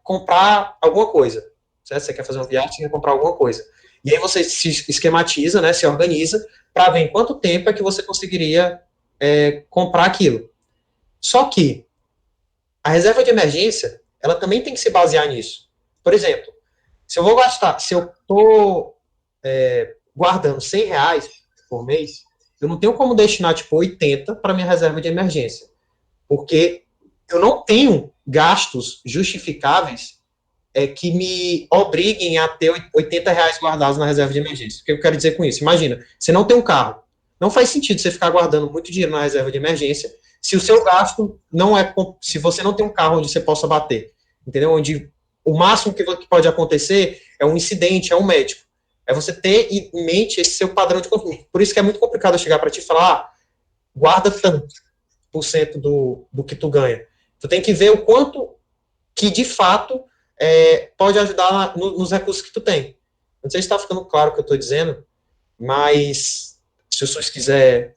comprar alguma coisa, certo? Você quer fazer uma viagem, você quer comprar alguma coisa. E aí você se esquematiza, né, se organiza, para ver em quanto tempo é que você conseguiria comprar aquilo. Só que a reserva de emergência, ela também tem que se basear nisso. Por exemplo, se eu estou guardando R$100 por mês, eu não tenho como destinar, tipo, 80 para minha reserva de emergência. Porque eu não tenho gastos justificáveis que me obriguem a ter R$80 guardados na reserva de emergência. O que eu quero dizer com isso? Imagina, você não tem um carro. Não faz sentido você ficar guardando muito dinheiro na reserva de emergência se o seu gasto não é... Se você não tem um carro onde você possa bater. Entendeu? Onde o máximo que pode acontecer é um incidente, é um médico. É você ter em mente esse seu padrão de consumo. Por isso que é muito complicado eu chegar para ti e falar, guarda tanto por cento do que tu ganha. Tu tem que ver o quanto que, de fato, pode ajudar nos recursos que tu tem. Não sei se está ficando claro o que eu estou dizendo, mas se o senhor quiser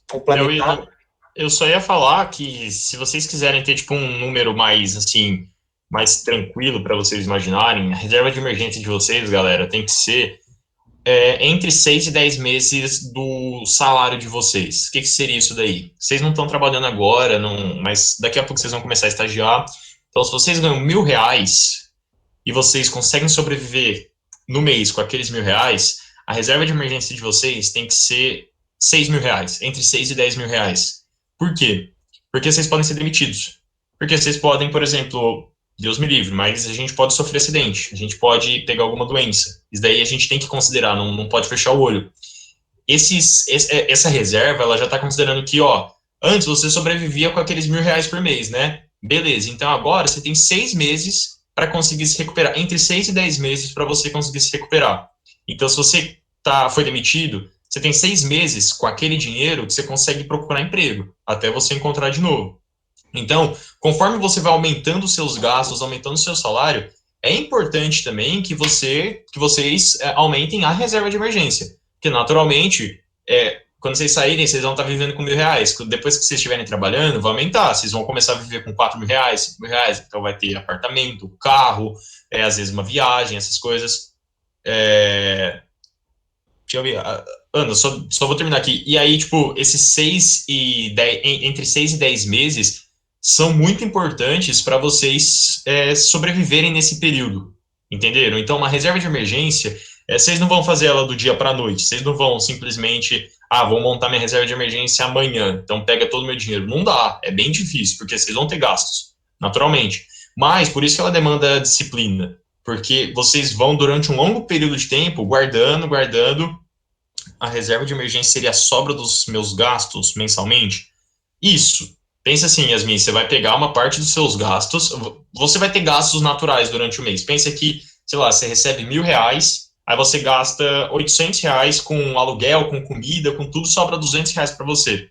complementar... Eu só ia falar que se vocês quiserem ter tipo um número mais assim, mais tranquilo para vocês imaginarem, a reserva de emergência de vocês, galera, tem que ser entre 6 e 10 meses do salário de vocês. O que seria isso daí? Vocês não estão trabalhando agora, mas daqui a pouco vocês vão começar a estagiar. Então, se vocês ganham R$1.000 e vocês conseguem sobreviver no mês com aqueles R$1.000, a reserva de emergência de vocês tem que ser R$6.000, entre 6 e 10 mil reais. Por quê? Porque vocês podem ser demitidos. Porque vocês podem, por exemplo, Deus me livre, mas a gente pode sofrer acidente, a gente pode pegar alguma doença. Isso daí a gente tem que considerar, não pode fechar o olho. Essa reserva, ela já está considerando que, antes você sobrevivia com aqueles R$1.000 por mês, né? Beleza, então agora você tem 6 meses para conseguir se recuperar, entre 6 e 10 meses para você conseguir se recuperar. Então, se você foi demitido, você tem 6 meses com aquele dinheiro que você consegue procurar emprego, até você encontrar de novo. Então, conforme você vai aumentando os seus gastos, aumentando o seu salário, é importante também que vocês aumentem a reserva de emergência. Porque, naturalmente, quando vocês saírem, vocês vão estar vivendo com R$1.000. Depois que vocês estiverem trabalhando, vai aumentar. Vocês vão começar a viver com R$4.000, R$5.000. Então, vai ter apartamento, carro, às vezes uma viagem, essas coisas. Deixa eu ver. Ana, só vou terminar aqui. E aí, tipo, esses entre 6 e 10 meses são muito importantes para vocês sobreviverem nesse período. Entenderam? Então, uma reserva de emergência, vocês não vão fazer ela do dia para a noite. Vocês não vão simplesmente, vou montar minha reserva de emergência amanhã, então pega todo o meu dinheiro. Não dá, é bem difícil, porque vocês vão ter gastos, naturalmente. Mas, por isso que ela demanda disciplina. Porque vocês vão, durante um longo período de tempo, guardando, a reserva de emergência seria a sobra dos meus gastos mensalmente? Isso. Pensa assim, Yasmin, você vai pegar uma parte dos seus gastos, você vai ter gastos naturais durante o mês. Pensa que, sei lá, você recebe R$1.000, aí você gasta R$800 com aluguel, com comida, com tudo, sobra R$200 para você.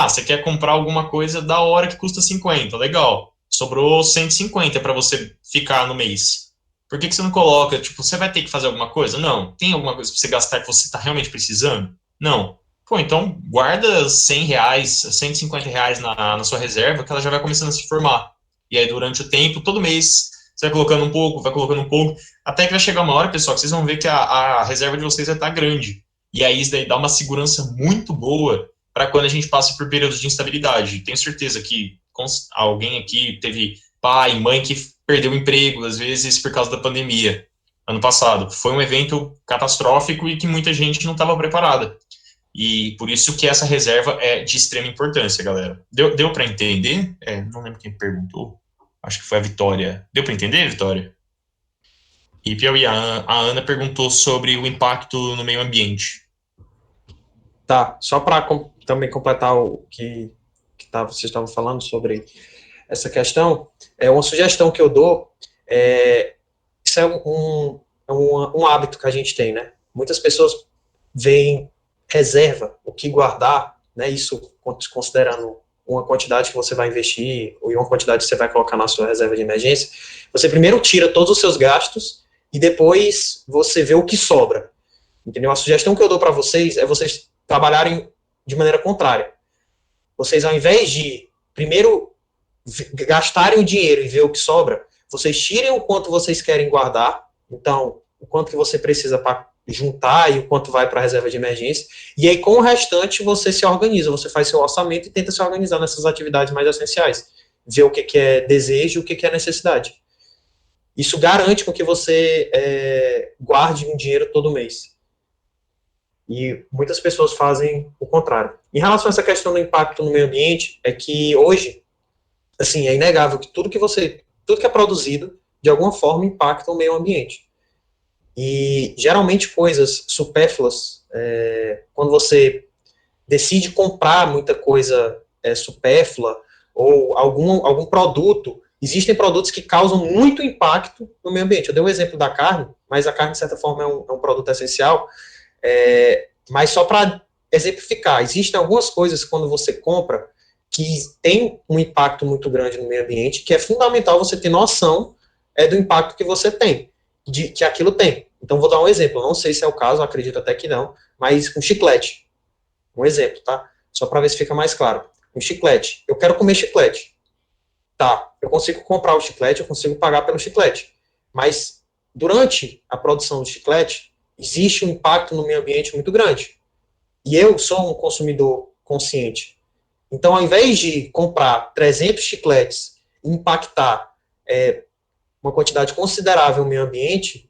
Você quer comprar alguma coisa da hora que custa 50, legal. Sobrou 150 para você ficar no mês. Por que você não coloca, tipo, você vai ter que fazer alguma coisa? Não. Tem alguma coisa para você gastar que você está realmente precisando? Não. Então guarda R$100, R$150 na sua reserva, que ela já vai começando a se formar. E aí, durante o tempo, todo mês, você vai colocando um pouco, até que vai chegar uma hora, pessoal, que vocês vão ver que a reserva de vocês já está grande. E aí, isso daí dá uma segurança muito boa para quando a gente passa por períodos de instabilidade. Tenho certeza que alguém aqui teve pai, mãe que perdeu o emprego, às vezes, por causa da pandemia. ano passado. Foi um evento catastrófico e que muita gente não estava preparada. E por isso que essa reserva é de extrema importância, galera. Deu para entender? Não lembro quem perguntou. Acho que foi a Vitória. Deu para entender, Vitória? E Piauí, a Ana perguntou sobre o impacto no meio ambiente. Tá, só para também completar o que vocês estavam falando sobre essa questão, uma sugestão que eu dou, isso é um hábito que a gente tem, né? Muitas pessoas veem reserva, o que guardar, né? Isso considerando uma quantidade que você vai investir ou uma quantidade que você vai colocar na sua reserva de emergência. Você primeiro tira todos os seus gastos e depois você vê o que sobra. Entendeu? A sugestão que eu dou para vocês é vocês trabalharem de maneira contrária. Vocês, ao invés de primeiro gastarem o dinheiro e ver o que sobra, vocês tirem o quanto vocês querem guardar, então, o quanto que você precisa para juntar e o quanto vai para a reserva de emergência, e aí com o restante você se organiza, você faz seu orçamento e tenta se organizar nessas atividades mais essenciais, ver o que é desejo e o que é necessidade. Isso garante com que você guarde um dinheiro todo mês. E muitas pessoas fazem o contrário. Em relação a essa questão do impacto no meio ambiente, é que hoje, assim, é inegável que tudo que é produzido, de alguma forma, impacta o meio ambiente. E, geralmente, coisas supérfluas, quando você decide comprar muita coisa supérflua, ou algum produto, existem produtos que causam muito impacto no meio ambiente. Eu dei um exemplo da carne, mas a carne, de certa forma, é um produto essencial, mas só para exemplificar, existem algumas coisas quando você compra que tem um impacto muito grande no meio ambiente, que é fundamental você ter noção do impacto que você tem, que aquilo tem. Então, vou dar um exemplo, não sei se é o caso, acredito até que não, mas um chiclete. Um exemplo, tá? Só para ver se fica mais claro. Um chiclete. Eu quero comer chiclete. Tá, eu consigo comprar o chiclete, eu consigo pagar pelo chiclete. Mas, durante a produção do chiclete, existe um impacto no meio ambiente muito grande. E eu sou um consumidor consciente. Então, ao invés de comprar 300 chicletes e impactar uma quantidade considerável no meio ambiente,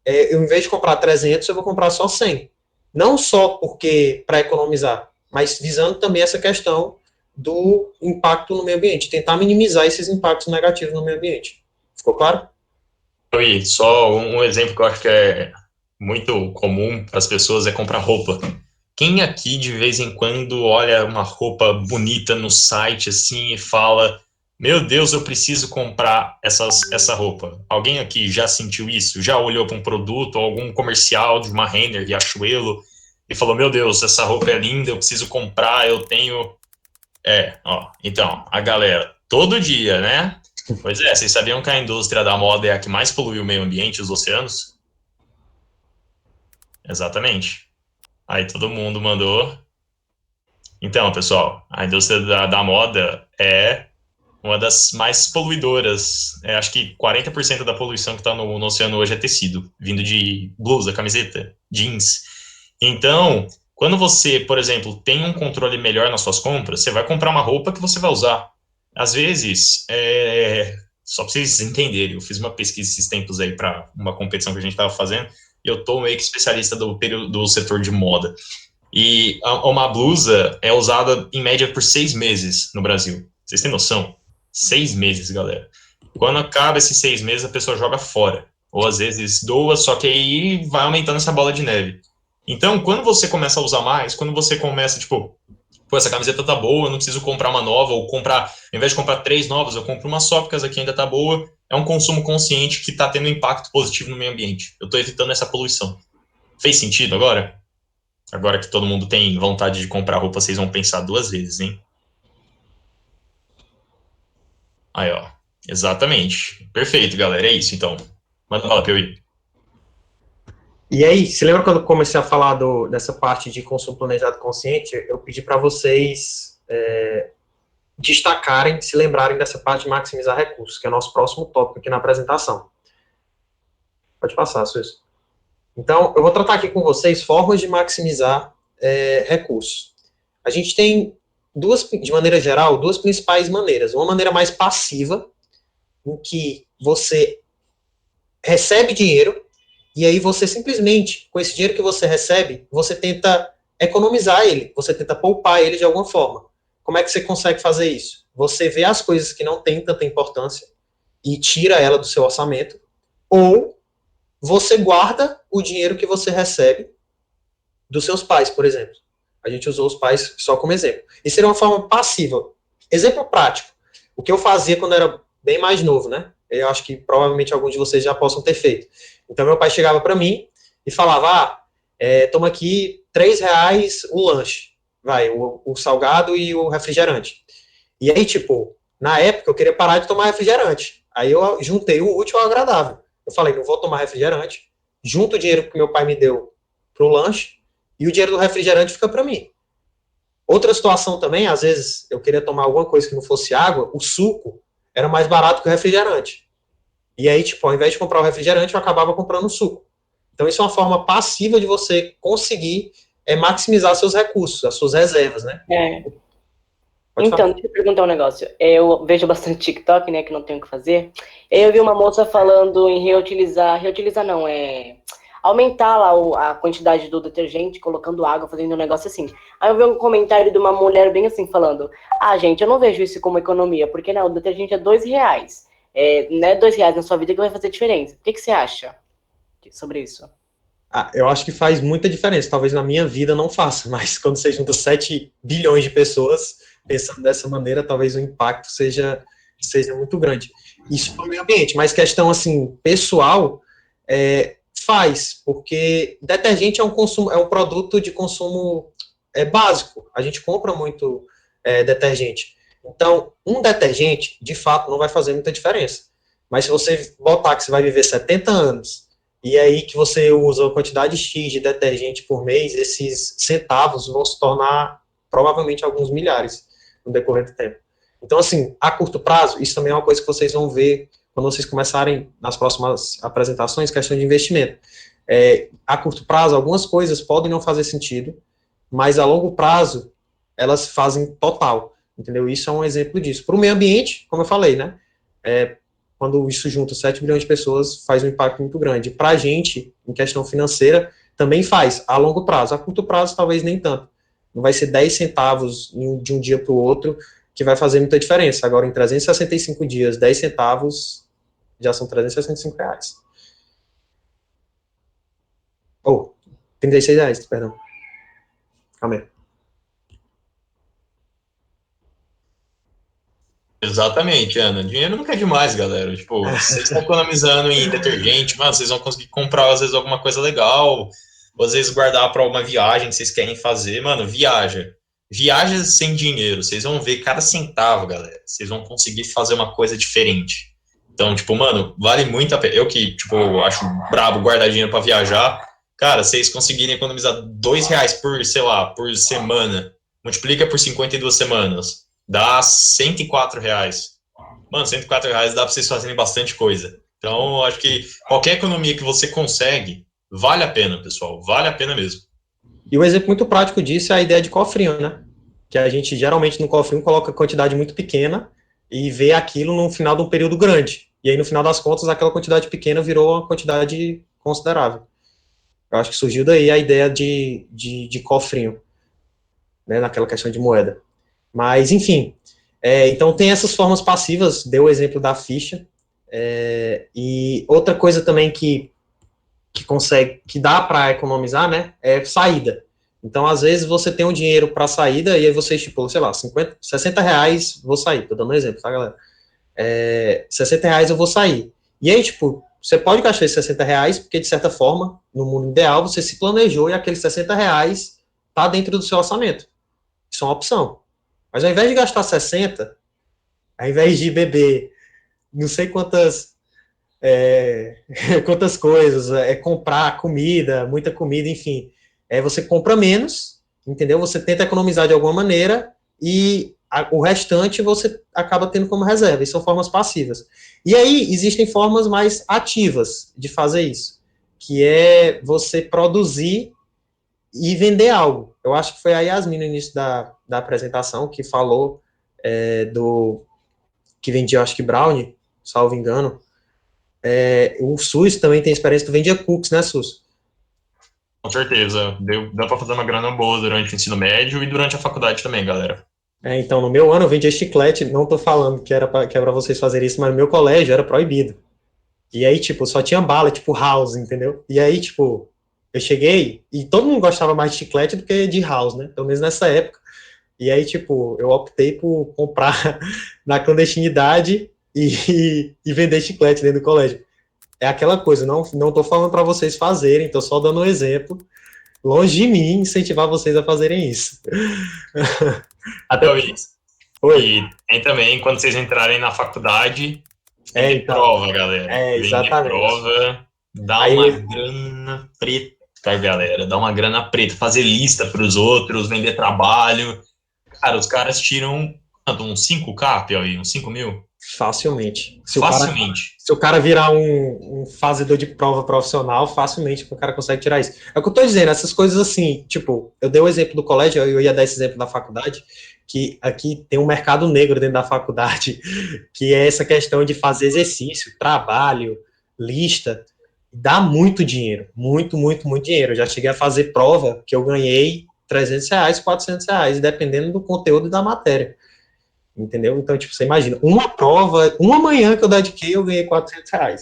eu, em vez de comprar 300, eu vou comprar só 100. Não só porque para economizar, mas visando também essa questão do impacto no meio ambiente, tentar minimizar esses impactos negativos no meio ambiente. Ficou claro? Piauí, só um exemplo que eu acho que é muito comum para as pessoas é comprar roupa. Quem aqui, de vez em quando, olha uma roupa bonita no site, assim, e fala, meu Deus, eu preciso comprar essa roupa? Alguém aqui já sentiu isso? Já olhou para um produto, algum comercial de uma Renner, Riachuelo, e falou, meu Deus, essa roupa é linda, eu preciso comprar, eu tenho... Então, a galera, todo dia, né? Pois é, vocês sabiam que a indústria da moda é a que mais polui o meio ambiente e os oceanos? Exatamente. Aí todo mundo mandou. Então, pessoal, a indústria da moda é uma das mais poluidoras. Acho que 40% da poluição que está no oceano hoje é tecido, vindo de blusa, camiseta, jeans. Então, quando você, por exemplo, tem um controle melhor nas suas compras, você vai comprar uma roupa que você vai usar. Às vezes, só para vocês entenderem, eu fiz uma pesquisa esses tempos aí para uma competição que a gente estava fazendo, e eu tô meio que especialista do setor de moda. E uma blusa é usada, em média, por 6 meses no Brasil. Vocês têm noção? 6 meses, galera. Quando acaba esses 6 meses, a pessoa joga fora. Ou, às vezes, doa, só que aí vai aumentando essa bola de neve. Então, quando você começa a usar mais, quando você começa, tipo, pô, essa camiseta tá boa, eu não preciso comprar uma nova, ou comprar, ao invés de comprar 3 novas, eu compro uma só, porque essa aqui ainda tá boa. É um consumo consciente que tá tendo um impacto positivo no meio ambiente. Eu tô evitando essa poluição. Fez sentido agora? Agora que todo mundo tem vontade de comprar roupa, vocês vão pensar 2 vezes, hein? Aí, ó. Exatamente. Perfeito, galera. É isso, então. Manda bala, Piauí. E aí, se lembra quando eu comecei a falar dessa parte de consumo planejado consciente? Eu pedi para vocês destacarem, se lembrarem dessa parte de maximizar recursos, que é o nosso próximo tópico aqui na apresentação. Pode passar, Suíço. Então, eu vou tratar aqui com vocês formas de maximizar recursos. A gente tem de maneira geral, 2 principais maneiras. Uma maneira mais passiva, em que você recebe dinheiro E aí você simplesmente, com esse dinheiro que você recebe, você tenta economizar ele, você tenta poupar ele de alguma forma. Como é que você consegue fazer isso? Você vê as coisas que não têm tanta importância e tira ela do seu orçamento, ou você guarda o dinheiro que você recebe dos seus pais, por exemplo. A gente usou os pais só como exemplo. Isso seria uma forma passiva. Exemplo prático. O que eu fazia quando era bem mais novo, né? Eu acho que provavelmente alguns de vocês já possam ter feito. Então, meu pai chegava para mim e falava, toma aqui R$ 3 o lanche. Vai, o salgado e o refrigerante. E aí, tipo, na época eu queria parar de tomar refrigerante. Aí eu juntei o útil ao agradável. Eu falei, não vou tomar refrigerante, junto o dinheiro que meu pai me deu pro lanche, e o dinheiro do refrigerante fica para mim. Outra situação também, às vezes eu queria tomar alguma coisa que não fosse água, o suco era mais barato que o refrigerante. E aí, tipo, ao invés de comprar o refrigerante, eu acabava comprando o suco. Então, isso é uma forma passiva de você conseguir maximizar seus recursos, as suas reservas, né? Pode Então, falar. deixa eu perguntar um negócio. Eu vejo bastante TikTok, né, que não tenho o que fazer. Eu vi uma moça falando em reutilizar não, aumentar lá a quantidade do detergente, colocando água, fazendo um negócio assim. Aí eu vi um comentário de uma mulher bem assim, falando, gente, eu não vejo isso como economia, porque, né, o detergente é R$ 2. Não é R$ 2 na sua vida que vai fazer diferença. O que você acha sobre isso? Eu acho que faz muita diferença. Talvez na minha vida não faça, mas quando você junta 7 bilhões de pessoas pensando dessa maneira, talvez o impacto seja muito grande. Isso para o meio ambiente, mas questão assim, pessoal, faz, porque detergente é um produto de consumo básico. A gente compra muito detergente. Então, um detergente, de fato, não vai fazer muita diferença. Mas se você botar que você vai viver 70 anos, e aí que você usa a quantidade X de detergente por mês, esses centavos vão se tornar provavelmente alguns milhares no decorrer do tempo. Então, assim, a curto prazo, isso também é uma coisa que vocês vão ver quando vocês começarem nas próximas apresentações, questão de investimento. A curto prazo, algumas coisas podem não fazer sentido, mas a longo prazo, elas fazem total, entendeu? Isso é um exemplo disso. Para o meio ambiente, como eu falei, né? Quando isso junta 7 bilhões de pessoas, faz um impacto muito grande. Para a gente, em questão financeira, também faz, a longo prazo. A curto prazo, talvez nem tanto. Não vai ser 10 centavos de um dia para o outro que vai fazer muita diferença. Agora, em 365 dias, 10 centavos já são R$ 365. R$ 36, perdão. Calma aí. Exatamente, Ana. Dinheiro nunca é demais, galera. Tipo, vocês estão economizando em detergente, mano, vocês vão conseguir comprar, às vezes, alguma coisa legal, ou às vezes guardar para uma viagem que vocês querem fazer. Mano, viaja. Viaja sem dinheiro. Vocês vão ver cada centavo, galera. Vocês vão conseguir fazer uma coisa diferente. Então, tipo, mano, vale muito a pena. Eu que, tipo, acho brabo guardar dinheiro para viajar. Cara, vocês conseguirem economizar R$ 2 por, sei lá, por semana, multiplica por 52 semanas. Dá R$ 104. Mano, R$ 104 dá para vocês fazerem bastante coisa. Então, acho que qualquer economia que você consegue, vale a pena, pessoal. Vale a pena mesmo. E um exemplo muito prático disso é a ideia de cofrinho, né? Que a gente, geralmente, no cofrinho coloca quantidade muito pequena e vê aquilo no final de um período grande. E aí, no final das contas, aquela quantidade pequena virou uma quantidade considerável. Eu acho que surgiu daí a ideia de cofrinho, né? Naquela questão de moeda. Mas, enfim, então tem essas formas passivas, deu o exemplo da ficha, e outra coisa também que dá para economizar, né, é saída. Então, às vezes, você tem um dinheiro para saída, e aí você estipula, sei lá, R$ 60, vou sair, tô dando um exemplo, tá, galera? R$ 60 eu vou sair. E aí, tipo, você pode gastar esses R$ 60, porque, de certa forma, no mundo ideal, você se planejou e aqueles R$ 60 tá dentro do seu orçamento. Isso é uma opção. Mas ao invés de gastar 60, ao invés de beber não sei quantas quantas coisas, comprar comida, muita comida, enfim, você compra menos, entendeu? Você tenta economizar de alguma maneira e o restante você acaba tendo como reserva. E são formas passivas. E aí existem formas mais ativas de fazer isso, que é você produzir e vender algo. Eu acho que foi a Yasmin no início da apresentação que falou que vendia, acho que brownie, salvo engano. O SUS também tem experiência, tu vendia cookies, né, SUS? Com certeza. Dá pra fazer uma grana boa durante o ensino médio e durante a faculdade também, galera. Então, no meu ano eu vendia chiclete, não tô falando que era pra vocês fazerem isso, mas no meu colégio era proibido. E aí, tipo, só tinha bala, tipo, house, entendeu? E aí, tipo, eu cheguei e todo mundo gostava mais de chiclete do que de house, né? Pelo menos nessa época. E aí, tipo, eu optei por comprar na clandestinidade e vender chiclete dentro do colégio. É aquela coisa, não tô falando para vocês fazerem, tô só dando um exemplo. Longe de mim incentivar vocês a fazerem isso. Até Então, isso. Oi. E tem também, quando vocês entrarem na faculdade, vender Então, prova, galera. Vender exatamente. prova, dá Aí uma grana preta, galera. Dá uma grana preta. Fazer lista para os outros, vender trabalho. Cara, os caras tiram uns 5K, Piauí, uns 5 mil. Facilmente. Facilmente. Se o cara virar um fazedor de prova profissional, facilmente o cara consegue tirar isso. É o que eu tô dizendo, essas coisas assim, tipo, eu dei o exemplo do colégio, eu ia dar esse exemplo da faculdade, que aqui tem um mercado negro dentro da faculdade, que é essa questão de fazer exercício, trabalho, lista, dá muito dinheiro, muito, muito, muito dinheiro. Eu já cheguei a fazer prova que eu ganhei R$300, R$400, dependendo do conteúdo da matéria. Entendeu? Então, tipo, você imagina, uma prova, uma manhã que eu dediquei, eu ganhei R$400.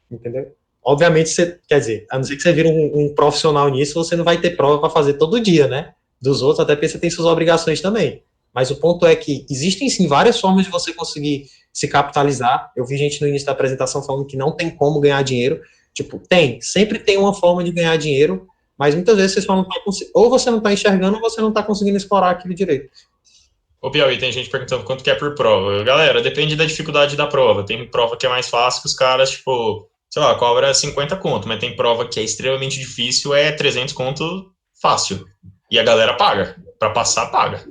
Entendeu? Obviamente, você, quer dizer, a não ser que você vira um profissional nisso, você não vai ter prova para fazer todo dia, né? Dos outros, até porque você tem suas obrigações também. Mas o ponto é que existem, sim, várias formas de você conseguir se capitalizar. Eu vi gente no início da apresentação falando que não tem como ganhar dinheiro. Tipo, sempre tem uma forma de ganhar dinheiro, mas muitas vezes você só não tá ou você não está enxergando ou você não está conseguindo explorar aquilo direito. Ô, Piauí, tem gente perguntando quanto que é por prova. Galera, depende da dificuldade da prova. Tem prova que é mais fácil que os caras, tipo, sei lá, cobra 50 conto, mas tem prova que é extremamente difícil, é 300 conto fácil. E a galera paga. Pra passar, paga.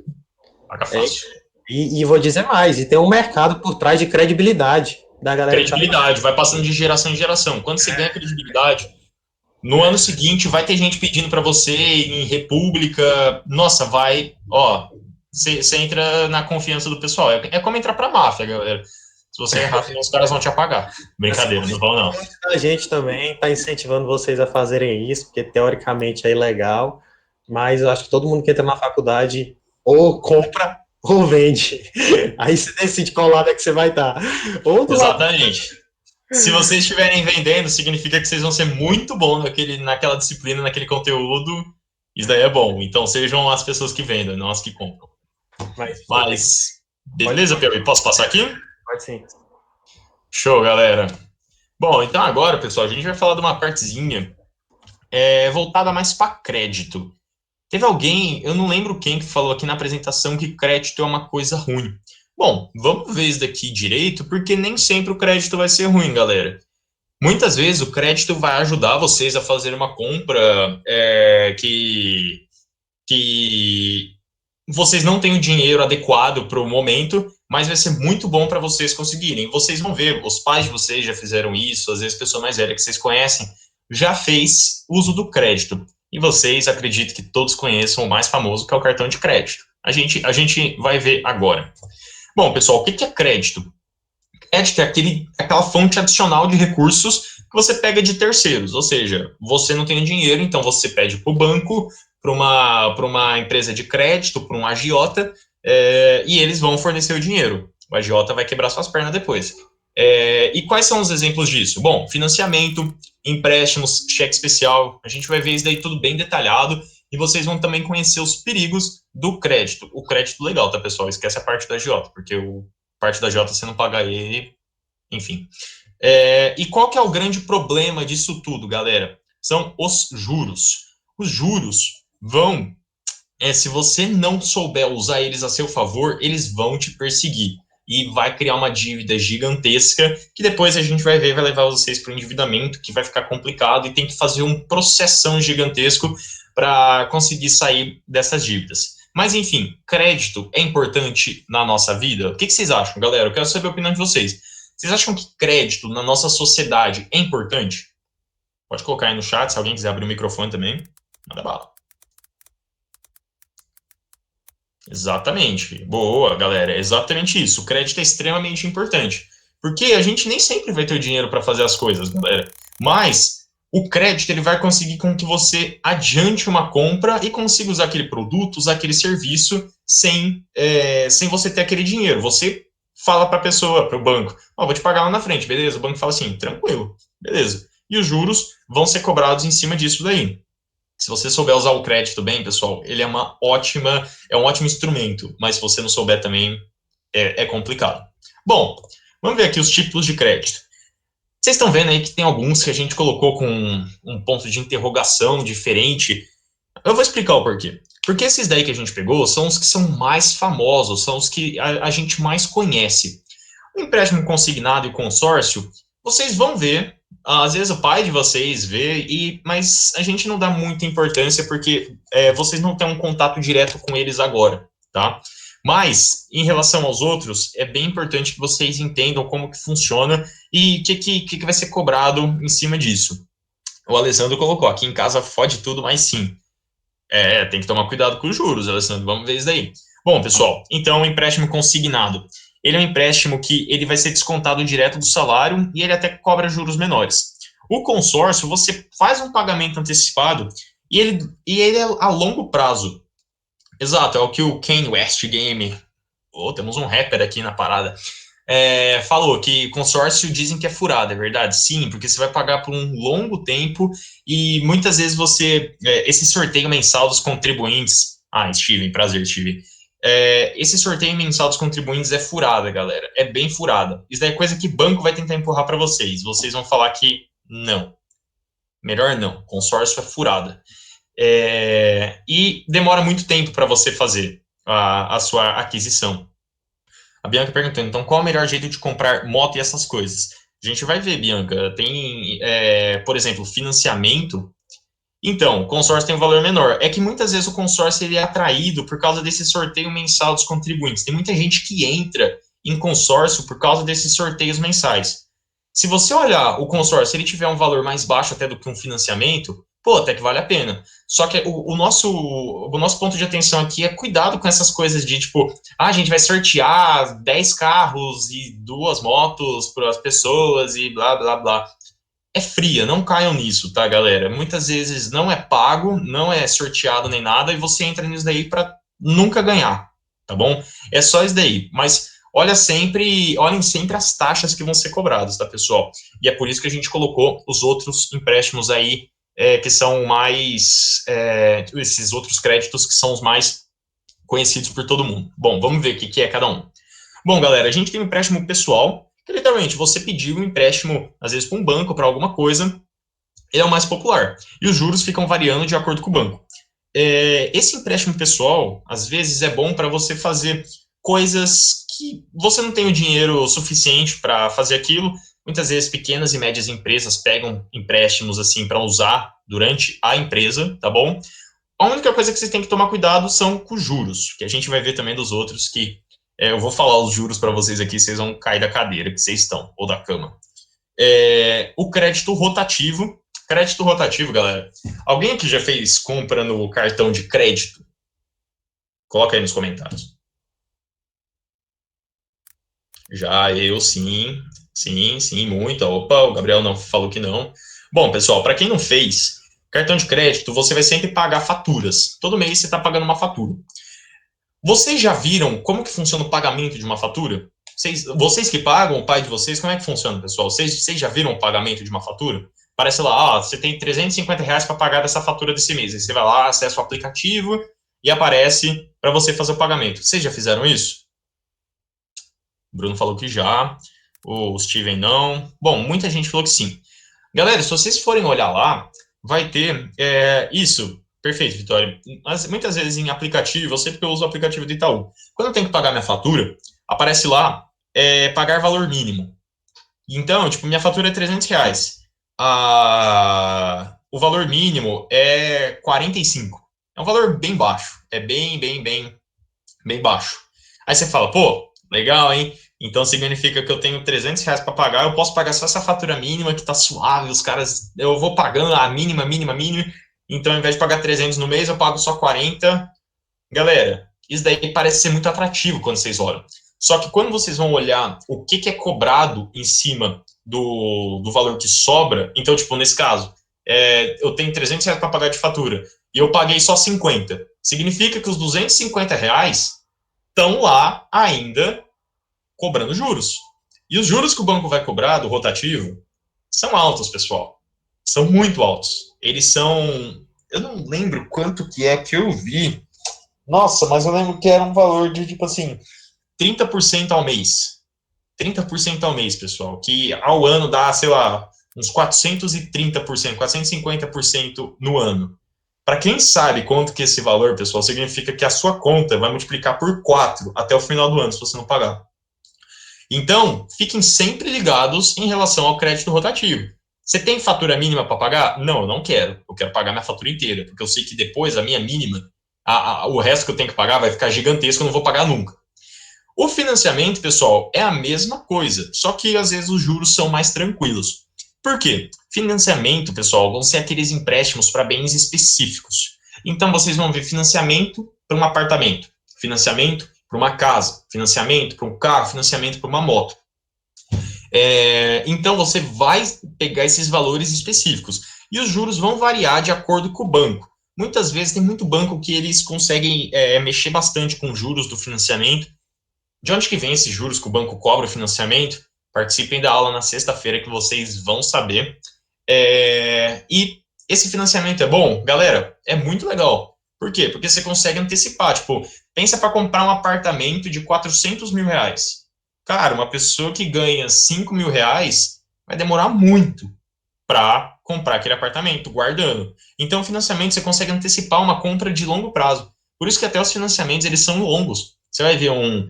Paga fácil. E vou dizer mais, e tem um mercado por trás de credibilidade da galera. Credibilidade, vai passando de geração em geração. Quando você ganha credibilidade, no ano seguinte vai ter gente pedindo pra você em república, nossa, vai, ó, você entra na confiança do pessoal. É como entrar pra máfia, galera. Se você errar, os caras vão te apagar. Brincadeira, não vão não. A gente também está incentivando vocês a fazerem isso, porque teoricamente é ilegal, mas eu acho que todo mundo que entra na faculdade ou compra ou vende. Aí você decide qual lado é que você vai estar. Exatamente. Se vocês estiverem vendendo, significa que vocês vão ser muito bons naquela disciplina, naquele conteúdo. Isso daí é bom. Então sejam as pessoas que vendem, não as que compram. Mas beleza, Piauí? Posso passar aqui? Pode sim. Show, galera. Bom, então agora, pessoal, a gente vai falar de uma partezinha voltada mais para crédito. Teve alguém, eu não lembro quem, que falou aqui na apresentação que crédito é uma coisa ruim. Bom, vamos ver isso daqui direito, porque nem sempre o crédito vai ser ruim, galera. Muitas vezes o crédito vai ajudar vocês a fazer uma compra que vocês não têm o dinheiro adequado para o momento, mas vai ser muito bom para vocês conseguirem. Vocês vão ver, os pais de vocês já fizeram isso, às vezes a pessoa mais velha que vocês conhecem já fez uso do crédito. E vocês, acredito que todos conheçam o mais famoso, que é o cartão de crédito. A gente vai ver agora. Bom, pessoal, o que é crédito? Crédito é aquela fonte adicional de recursos que você pega de terceiros, ou seja, você não tem dinheiro, então você pede para o banco, para uma empresa de crédito, para um agiota, e eles vão fornecer o dinheiro. O agiota vai quebrar suas pernas depois. E quais são os exemplos disso? Bom, financiamento, empréstimos, cheque especial, a gente vai ver isso daí tudo bem detalhado, e vocês vão também conhecer os perigos do crédito. O crédito legal, tá, pessoal? Esquece a parte da agiota, porque parte da agiota você não paga ele, enfim. E qual que é o grande problema disso tudo, galera? São os juros. Os juros vão, se você não souber usar eles a seu favor, eles vão te perseguir. E vai criar uma dívida gigantesca, que depois a gente vai ver, vai levar vocês para o endividamento, que vai ficar complicado, e tem que fazer um processão gigantesco para conseguir sair dessas dívidas. Mas, enfim, crédito é importante na nossa vida? O que vocês acham, galera? Eu quero saber a opinião de vocês. Vocês acham que crédito na nossa sociedade é importante? Pode colocar aí no chat, se alguém quiser abrir o microfone também. Manda bala. Exatamente. Boa, galera. É exatamente isso. O crédito é extremamente importante. Porque a gente nem sempre vai ter o dinheiro para fazer as coisas, galera. Mas o crédito ele vai conseguir com que você adiante uma compra e consiga usar aquele produto, usar aquele serviço sem você ter aquele dinheiro. Você fala para a pessoa, para o banco, vou te pagar lá na frente, beleza? O banco fala assim, tranquilo, beleza. E os juros vão ser cobrados em cima disso daí. Se você souber usar o crédito bem, pessoal, ele é um ótimo instrumento, mas se você não souber também, é complicado. Bom, vamos ver aqui os tipos de crédito. Vocês estão vendo aí que tem alguns que a gente colocou com um ponto de interrogação diferente. Eu vou explicar o porquê. Porque esses daí que a gente pegou são os que são mais famosos, são os que a gente mais conhece. O empréstimo consignado e consórcio, vocês vão ver, às vezes o pai de vocês vê, mas a gente não dá muita importância porque vocês não têm um contato direto com eles agora, tá? Mas, em relação aos outros, é bem importante que vocês entendam como que funciona e o que vai ser cobrado em cima disso. O Alessandro colocou, aqui em casa fode tudo, mas sim. Tem que tomar cuidado com os juros, Alessandro, vamos ver isso daí. Bom, pessoal, então o empréstimo consignado, ele é um empréstimo que ele vai ser descontado direto do salário e ele até cobra juros menores. O consórcio, você faz um pagamento antecipado e ele é a longo prazo. Exato, é o que o Kanye West Game, temos um rapper aqui na parada, falou que consórcio dizem que é furado, é verdade? Sim, porque você vai pagar por um longo tempo e muitas vezes esse sorteio mensal dos contribuintes, Steven, prazer, Steven, esse sorteio mensal dos contribuintes é furada, galera, é bem furada. Isso daí é coisa que banco vai tentar empurrar para vocês vão falar que não, melhor não, consórcio é furada. E demora muito tempo para você fazer a sua aquisição. A Bianca perguntando, então, qual é o melhor jeito de comprar moto e essas coisas? A gente vai ver, Bianca. Tem, por exemplo, financiamento. Então, o consórcio tem um valor menor. É que muitas vezes o consórcio ele é atraído por causa desse sorteio mensal dos contribuintes. Tem muita gente que entra em consórcio por causa desses sorteios mensais. Se você olhar o consórcio, se ele tiver um valor mais baixo até do que um financiamento, até que vale a pena. Só que o nosso ponto de atenção aqui é cuidado com essas coisas de, tipo, a gente vai sortear 10 carros e 2 motos para as pessoas e blá, blá, blá. É fria, não caiam nisso, tá, galera? Muitas vezes não é pago, não é sorteado nem nada, e você entra nisso daí para nunca ganhar, tá bom? É só isso daí, mas olhem sempre as taxas que vão ser cobradas, tá, pessoal? E é por isso que a gente colocou os outros empréstimos aí, que são mais, esses outros créditos que são os mais conhecidos por todo mundo. Bom, vamos ver o que é cada um. Bom, galera, a gente tem um empréstimo pessoal, que literalmente você pediu um empréstimo, às vezes para um banco, para alguma coisa, ele é o mais popular. E os juros ficam variando de acordo com o banco. Esse empréstimo pessoal, às vezes, é bom para você fazer coisas que você não tem o dinheiro suficiente para fazer aquilo. Muitas vezes pequenas e médias empresas pegam empréstimos assim para usar durante a empresa, tá bom? A única coisa que vocês têm que tomar cuidado são com os juros, que a gente vai ver também dos outros que eu vou falar os juros para vocês aqui, vocês vão cair da cadeira que vocês estão, ou da cama. O crédito rotativo. Crédito rotativo, galera. Alguém aqui já fez compra no cartão de crédito? Coloca aí nos comentários. Já eu, sim. Sim, muito. Opa, o Gabriel não falou que não. Bom, pessoal, para quem não fez, cartão de crédito, você vai sempre pagar faturas. Todo mês você está pagando uma fatura. Vocês já viram como que funciona o pagamento de uma fatura? Vocês que pagam, o pai de vocês, como é que funciona, pessoal? Vocês já viram o pagamento de uma fatura? Parece lá, você tem R$350 para pagar dessa fatura desse mês. Aí você vai lá, acessa o aplicativo e aparece para você fazer o pagamento. Vocês já fizeram isso? O Bruno falou que já. O Steven não. Bom, muita gente falou que sim. Galera, se vocês forem olhar lá, vai ter isso. Perfeito, Vitória. Mas muitas vezes em aplicativo, eu sei porque eu uso o aplicativo do Itaú. Quando eu tenho que pagar minha fatura, aparece lá, pagar valor mínimo. Então, tipo, minha fatura é R$300. O valor mínimo é 45. É um valor bem baixo. É bem baixo. Aí você fala, legal, hein? Então significa que eu tenho R$300 para pagar, eu posso pagar só essa fatura mínima que tá suave, os caras, eu vou pagando a mínima, então ao invés de pagar 300 no mês, eu pago só 40. Galera, isso daí parece ser muito atrativo quando vocês olham. Só que quando vocês vão olhar o que é cobrado em cima do valor que sobra, então, tipo, nesse caso, eu tenho 300 reais para pagar de fatura e eu paguei só 50. Significa que os 250 reais estão lá ainda cobrando juros. E os juros que o banco vai cobrar do rotativo são altos, pessoal. São muito altos. Eles são... Eu não lembro quanto que é que eu vi. Nossa, mas eu lembro que era um valor de, tipo assim, 30% ao mês. 30% ao mês, pessoal. Que ao ano dá, sei lá, uns 430%, 450% no ano. Para quem sabe quanto que é esse valor, pessoal, significa que a sua conta vai multiplicar por 4 até o final do ano, se você não pagar. Então, fiquem sempre ligados em relação ao crédito rotativo. Você tem fatura mínima para pagar? Não, eu não quero. Eu quero pagar minha fatura inteira, porque eu sei que depois a minha mínima, o resto que eu tenho que pagar vai ficar gigantesco, eu não vou pagar nunca. O financiamento, pessoal, é a mesma coisa, só que às vezes os juros são mais tranquilos. Por quê? Financiamento, pessoal, vão ser aqueles empréstimos para bens específicos. Então, vocês vão ver financiamento para um apartamento, financiamento para uma casa, financiamento para um carro, financiamento para uma moto. Então, você vai pegar esses valores específicos. E os juros vão variar de acordo com o banco. Muitas vezes tem muito banco que eles conseguem mexer bastante com os juros do financiamento. De onde que vem esses juros que o banco cobra o financiamento? Participem da aula na sexta-feira que vocês vão saber. E esse financiamento é bom? Galera, é muito legal. Por quê? Porque você consegue antecipar. Tipo, pensa para comprar um apartamento de 400 mil reais. Cara, uma pessoa que ganha 5 mil reais vai demorar muito para comprar aquele apartamento, guardando. Então, o financiamento você consegue antecipar uma compra de longo prazo. Por isso que até os financiamentos, eles são longos. Você vai ver um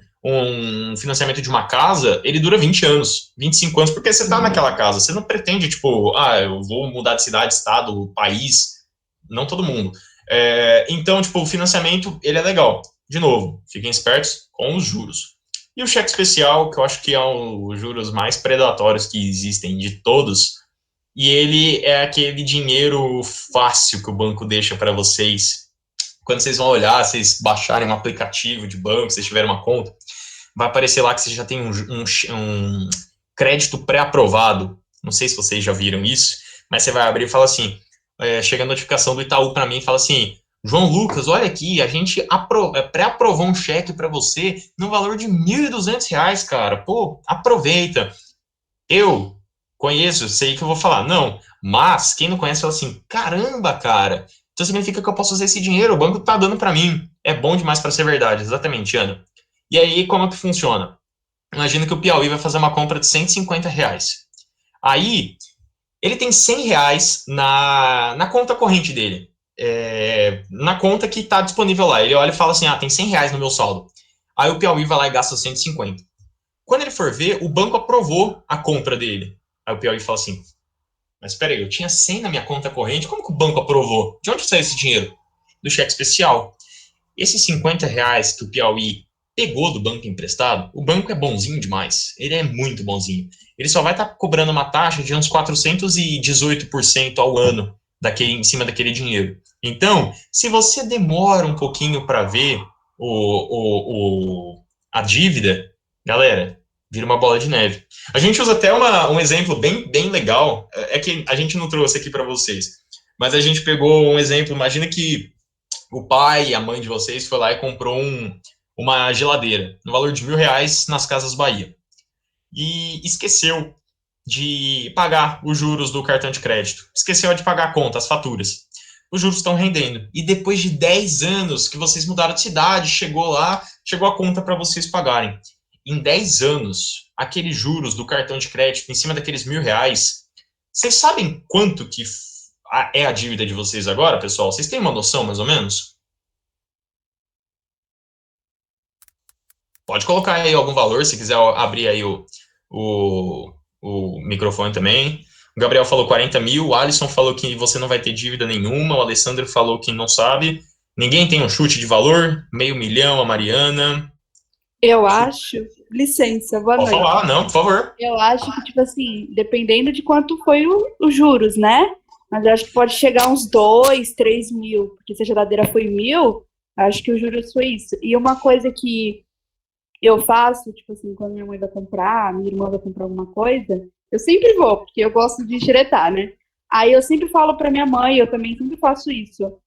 financiamento de uma casa, ele dura 20 anos, 25 anos, porque você está naquela casa. Você não pretende, tipo, eu vou mudar de cidade, estado, país. Não todo mundo. Então, tipo, o financiamento, ele é legal. De novo, fiquem espertos com os juros. E o cheque especial, que eu acho que é um dos juros mais predatórios que existem de todos, e ele é aquele dinheiro fácil que o banco deixa para vocês. Quando vocês vão olhar, vocês baixarem um aplicativo de banco, vocês tiverem uma conta, vai aparecer lá que você já tem um crédito pré-aprovado. Não sei se vocês já viram isso, mas você vai abrir e fala assim, chega a notificação do Itaú para mim e fala assim, João Lucas, olha aqui, a gente pré-aprovou um cheque para você no valor de R$ 1.200, cara. Pô, aproveita. Eu conheço, sei que eu vou falar, não, mas quem não conhece fala assim, caramba, cara, então significa que eu posso usar esse dinheiro, o banco tá dando para mim. É bom demais para ser verdade, exatamente, Ana. E aí, como que funciona? Imagina que o Piauí vai fazer uma compra de 150 reais. Aí, ele tem 100 reais na conta corrente dele. Na conta que está disponível lá. Ele olha e fala assim, tem 100 reais no meu saldo. Aí o Piauí vai lá e gasta 150. Quando ele for ver, o banco aprovou a compra dele. Aí o Piauí fala assim, mas espera aí, eu tinha 100 na minha conta corrente, como que o banco aprovou? De onde saiu esse dinheiro? Do cheque especial. Esses 50 reais que o Piauí pegou do banco emprestado, o banco é bonzinho demais. Ele é muito bonzinho. Ele só vai estar cobrando uma taxa de uns 418% ao ano em cima daquele dinheiro. Então, se você demora um pouquinho para ver a dívida, galera, vira uma bola de neve. A gente usa até um exemplo bem, bem legal, é que a gente não trouxe aqui para vocês, mas a gente pegou um exemplo, imagina que o pai e a mãe de vocês foi lá e comprou uma geladeira, no valor de R$ 1.000 nas Casas Bahia, e esqueceu de pagar os juros do cartão de crédito, esqueceu de pagar a conta, as faturas. Os juros estão rendendo. E depois de 10 anos que vocês mudaram de cidade, chegou a conta para vocês pagarem. Em 10 anos, aqueles juros do cartão de crédito em cima daqueles R$ 1.000, vocês sabem quanto que é a dívida de vocês agora, pessoal? Vocês têm uma noção, mais ou menos? Pode colocar aí algum valor, se quiser abrir aí o microfone também. O Gabriel falou 40 mil, o Alisson falou que você não vai ter dívida nenhuma, o Alessandro falou que não sabe. Ninguém tem um chute de valor? R$500 mil, a Mariana. Eu acho... Licença, boa noite. Pode falar, não, por favor. Eu acho que, tipo assim, dependendo de quanto foi os juros, né? Mas eu acho que pode chegar uns 2, 3 mil. Porque se a geladeira foi 1.000, acho que os juros foi isso. E uma coisa que eu faço, tipo assim, quando minha mãe vai comprar, minha irmã vai comprar alguma coisa, eu sempre vou, porque eu gosto de xeretar, né? Aí eu sempre falo pra minha mãe, eu também sempre faço isso.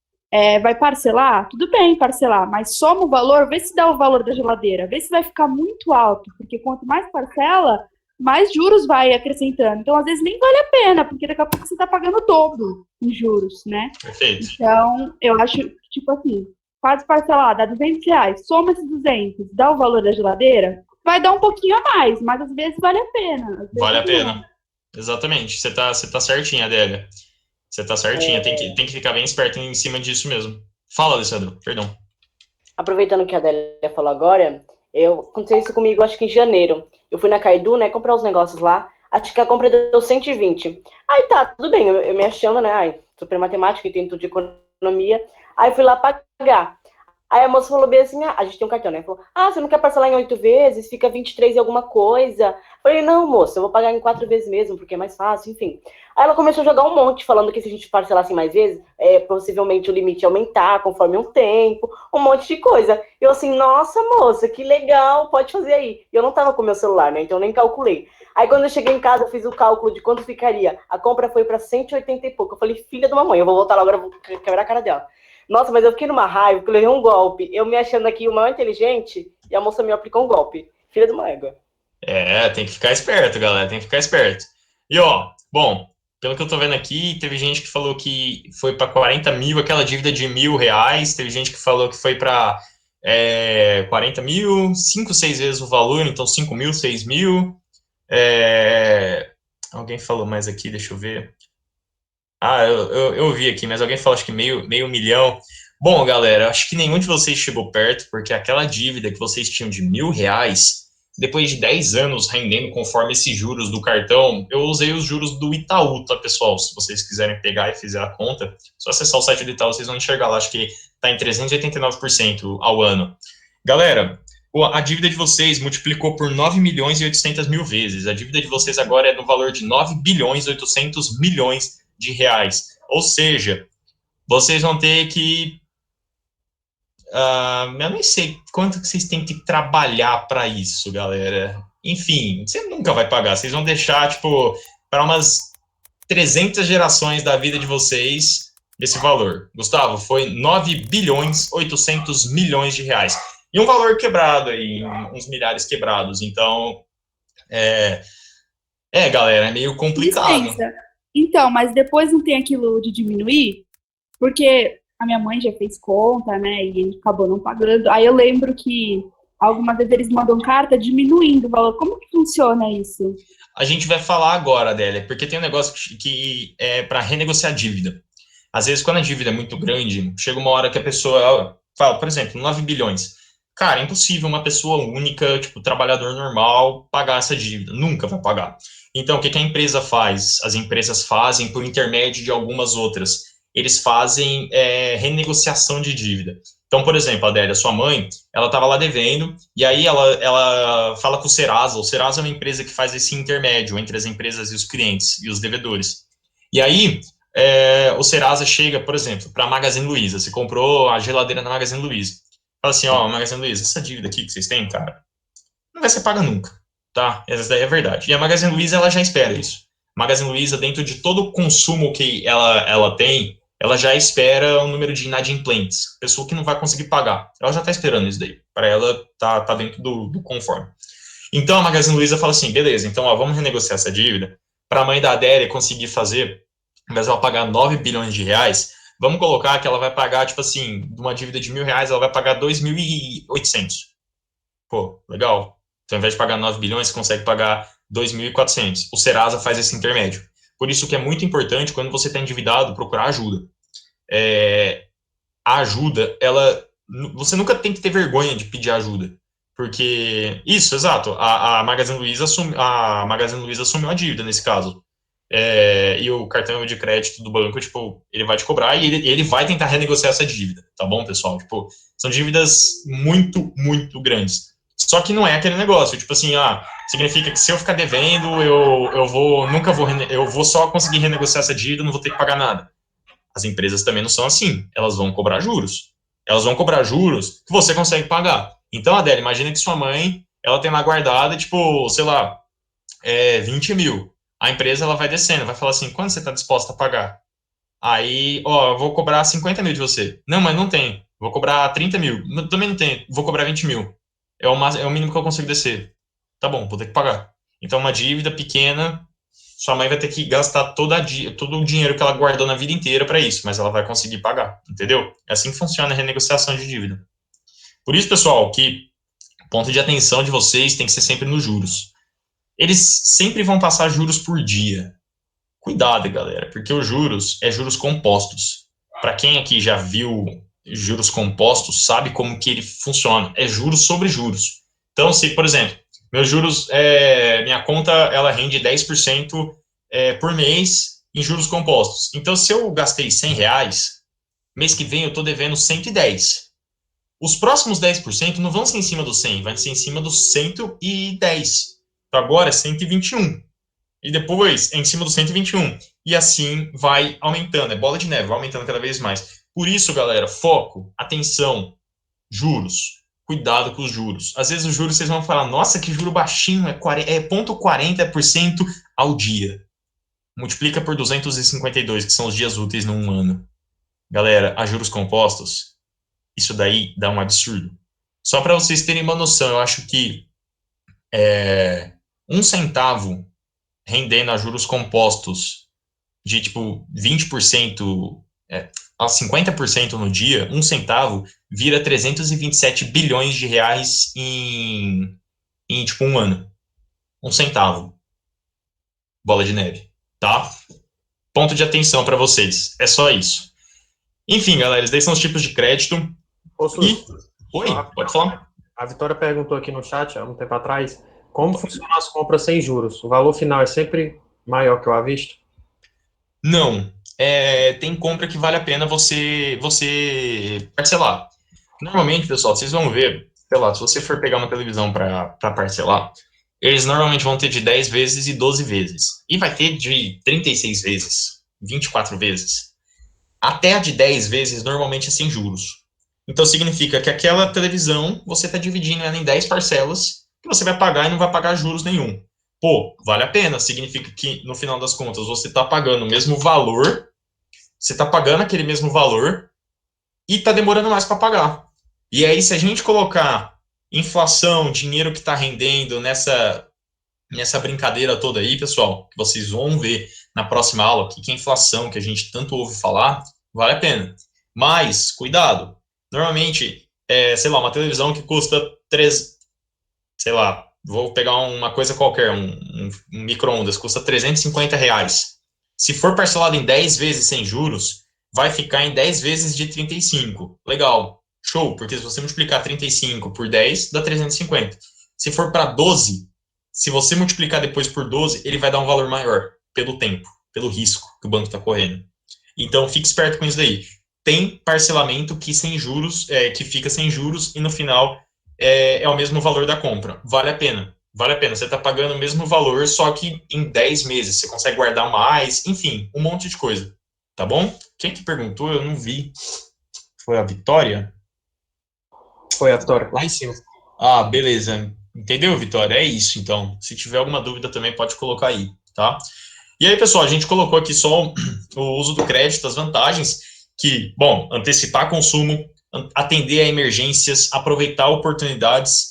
Vai parcelar? Tudo bem parcelar, mas soma o valor, vê se dá o valor da geladeira, vê se vai ficar muito alto, porque quanto mais parcela, mais juros vai acrescentando. Então, às vezes, nem vale a pena, porque daqui a pouco você tá pagando o dobro em juros, né? Perfeito. Então, eu acho, tipo assim, faz parcelar, dá R$ 200, soma esses 200, dá o valor da geladeira, vai dar um pouquinho a mais, mas às vezes vale a pena. Às vezes Vale a não. pena. Exatamente. Você tá certinha, Adélia. Você tá certinha. Tem que ficar bem esperto em cima disso mesmo. Fala, Alessandro. Perdão. Aproveitando que a Adélia falou agora, aconteceu isso comigo, acho que em janeiro. Eu fui na Caidu, né, comprar os negócios lá, acho que a compra deu 120. Aí tá, tudo bem, eu me achando, né, super matemática e tem tudo de economia. Aí fui lá pagar. Aí a moça falou bem assim, a gente tem um cartão, né? Falou, você não quer parcelar em 8 vezes? Fica 23 e alguma coisa. Falei, não, moça, eu vou pagar em 4 vezes mesmo, porque é mais fácil, enfim. Aí ela começou a jogar um monte, falando que se a gente parcelasse mais vezes, possivelmente o limite ia aumentar conforme o tempo, um monte de coisa. Eu assim, nossa, moça, que legal, pode fazer aí. E eu não tava com meu celular, né? Então eu nem calculei. Aí quando eu cheguei em casa, eu fiz o cálculo de quanto ficaria. A compra foi pra 180 e pouco. Eu falei, filha de uma mãe, eu vou voltar lá agora, eu vou quebrar a cara dela. Nossa, mas eu fiquei numa raiva, porque eu levei um golpe. Eu me achando aqui o maior inteligente, e a moça me aplicou um golpe. Filha de uma égua. Tem que ficar esperto, galera. Tem que ficar esperto. E, ó, bom, pelo que eu tô vendo aqui, teve gente que falou que foi para 40 mil, aquela dívida de R$ 1.000. Teve gente que falou que foi para 40 mil, 5, 6 vezes o valor, então 5 mil, 6 mil. Alguém falou mais aqui, deixa eu ver. Eu vi aqui, mas alguém falou acho que meio milhão. Bom, galera, acho que nenhum de vocês chegou perto, porque aquela dívida que vocês tinham de R$ 1.000, depois de 10 anos rendendo conforme esses juros do cartão, eu usei os juros do Itaú, tá, pessoal? Se vocês quiserem pegar e fizer a conta, só acessar o site do Itaú, vocês vão enxergar lá, acho que tá em 389% ao ano. Galera, a dívida de vocês multiplicou por 9 milhões e 800 mil vezes. A dívida de vocês agora é no valor de 9 bilhões e 800 milhões de reais. Ou seja, vocês vão ter que... eu nem sei quanto que vocês têm que trabalhar para isso, galera. Enfim, você nunca vai pagar. Vocês vão deixar, tipo, para umas 300 gerações da vida de vocês esse valor. Gustavo, foi 9 bilhões 800 milhões de reais. E um valor quebrado aí, uns milhares quebrados. Então, galera, é meio complicado. Licença. Então, mas depois não tem aquilo de diminuir? Porque a minha mãe já fez conta, né, e acabou não pagando. Aí eu lembro que algumas vezes eles mandam carta diminuindo o valor. Como que funciona isso? A gente vai falar agora, Adélia, porque tem um negócio que é para renegociar a dívida. Às vezes, quando a dívida é muito grande, chega uma hora que a pessoa fala, por exemplo, 9 bilhões. Cara, é impossível uma pessoa única, tipo, trabalhador normal, pagar essa dívida. Nunca vai pagar. Então, o que a empresa faz? As empresas fazem por intermédio de algumas outras. Eles fazem renegociação de dívida. Então, por exemplo, Adélia, sua mãe, ela estava lá devendo, e aí ela fala com o Serasa. O Serasa é uma empresa que faz esse intermédio entre as empresas e os clientes e os devedores. E aí, o Serasa chega, por exemplo, para a Magazine Luiza. Você comprou a geladeira na Magazine Luiza. Fala assim, Magazine Luiza, essa dívida aqui que vocês têm, cara, não vai ser paga nunca, tá? Essa daí é verdade. E a Magazine Luiza, ela já espera isso. A Magazine Luiza, dentro de todo o consumo que ela tem, ela já espera um número de inadimplentes, pessoa que não vai conseguir pagar. Ela já está esperando isso daí. Para ela, tá dentro do conforme. Então, a Magazine Luiza fala assim, beleza, então, vamos renegociar essa dívida, para a mãe da Adélia conseguir fazer, ao invés de ela pagar 9 bilhões de reais, vamos colocar que ela vai pagar, tipo assim, de uma dívida de R$ 1.000, ela vai pagar 2.800. Pô, legal. Então, ao invés de pagar 9 bilhões, você consegue pagar 2.400. O Serasa faz esse intermédio. Por isso que é muito importante, quando você está endividado, procurar ajuda. A ajuda, você nunca tem que ter vergonha de pedir ajuda. Porque, isso, exato, a Magazine Luiza assumiu a dívida nesse caso. E o cartão de crédito do banco, tipo, ele vai te cobrar e ele vai tentar renegociar essa dívida, tá bom, pessoal? Tipo, são dívidas muito, muito grandes. Só que não é aquele negócio, tipo assim, significa que se eu ficar devendo, eu vou só conseguir renegociar essa dívida, não vou ter que pagar nada. As empresas também não são assim, elas vão cobrar juros. Elas vão cobrar juros que você consegue pagar. Então, Adélia, imagina que sua mãe ela tem lá guardada, tipo, sei lá, 20 mil. A empresa, ela vai descendo, vai falar assim, quanto você está disposta a pagar? Aí, ó, eu vou cobrar 50 mil de você. Não, mas não tem. Vou cobrar 30 mil. Também não tem. Vou cobrar 20 mil. É o mínimo que eu consigo descer. Tá bom, vou ter que pagar. Então, uma dívida pequena, sua mãe vai ter que gastar todo o dinheiro que ela guardou na vida inteira para isso, mas ela vai conseguir pagar, entendeu? É assim que funciona a renegociação de dívida. Por isso, pessoal, que o ponto de atenção de vocês tem que ser sempre nos juros. Eles sempre vão passar juros por dia. Cuidado, galera, porque os juros é juros compostos. Para quem aqui já viu juros compostos, sabe como que ele funciona. É juros sobre juros. Então, se, por exemplo, meus juros, minha conta, ela rende 10% por mês em juros compostos. Então, se eu gastei 100 reais, mês que vem eu estou devendo 110. Os próximos 10% não vão ser em cima do 100, vai ser em cima dos 110. Então, agora é 121. E depois em cima do 121. E assim vai aumentando. É bola de neve, vai aumentando cada vez mais. Por isso, galera, foco, atenção, juros. Cuidado com os juros. Às vezes os juros vocês vão falar, nossa, que juro baixinho, é 0,40% ao dia. Multiplica por 252, que são os dias úteis num ano. Galera, a juros compostos, isso daí dá um absurdo. Só para vocês terem uma noção, eu acho que 1 centavo rendendo a juros compostos de, tipo, 20% a 50% no dia, 1 centavo vira 327 bilhões de reais em tipo, um ano. 1 centavo. Bola de neve, tá? Ponto de atenção para vocês. É só isso. Enfim, galera, esses são os tipos de crédito. Oi, pode falar. A Vitória perguntou aqui no chat, há um tempo atrás, como funcionam as compras sem juros? O valor final é sempre maior que o à vista? Não. Tem compra que vale a pena você parcelar. Normalmente, pessoal, vocês vão ver, sei lá, se você for pegar uma televisão para parcelar, eles normalmente vão ter de 10 vezes e 12 vezes. E vai ter de 36 vezes, 24 vezes. Até a de 10 vezes, normalmente é sem juros. Então, significa que aquela televisão, você está dividindo ela em 10 parcelas, que você vai pagar e não vai pagar juros nenhum. Pô, vale a pena. Significa que, no final das contas, você está pagando o mesmo valor, você está pagando aquele mesmo valor e está demorando mais para pagar. E aí, se a gente colocar inflação, dinheiro que está rendendo nessa brincadeira toda aí, pessoal, que vocês vão ver na próxima aula, que a inflação, que a gente tanto ouve falar, vale a pena. Mas, cuidado. Normalmente, sei lá, uma televisão que custa sei lá, vou pegar uma coisa qualquer, um micro-ondas, custa 350 reais. Se for parcelado em 10 vezes sem juros, vai ficar em 10 vezes de 35. Legal, show, porque se você multiplicar 35 por 10, dá 350. Se for para 12, se você multiplicar depois por 12, ele vai dar um valor maior, pelo tempo, pelo risco que o banco está correndo. Então, fique esperto com isso daí. Tem parcelamento que sem juros, que fica sem juros e no final é o mesmo valor da compra. Vale a pena. Vale a pena. Você está pagando o mesmo valor, só que em 10 meses. Você consegue guardar mais, enfim, um monte de coisa. Tá bom? Quem que perguntou? Eu não vi. Foi a Vitória? Foi a Vitória, lá em cima. Ah, beleza. Entendeu, Vitória? É isso, então. Se tiver alguma dúvida também pode colocar aí, tá? E aí, pessoal, a gente colocou aqui só o uso do crédito, as vantagens, que, bom, antecipar consumo, atender a emergências, aproveitar oportunidades,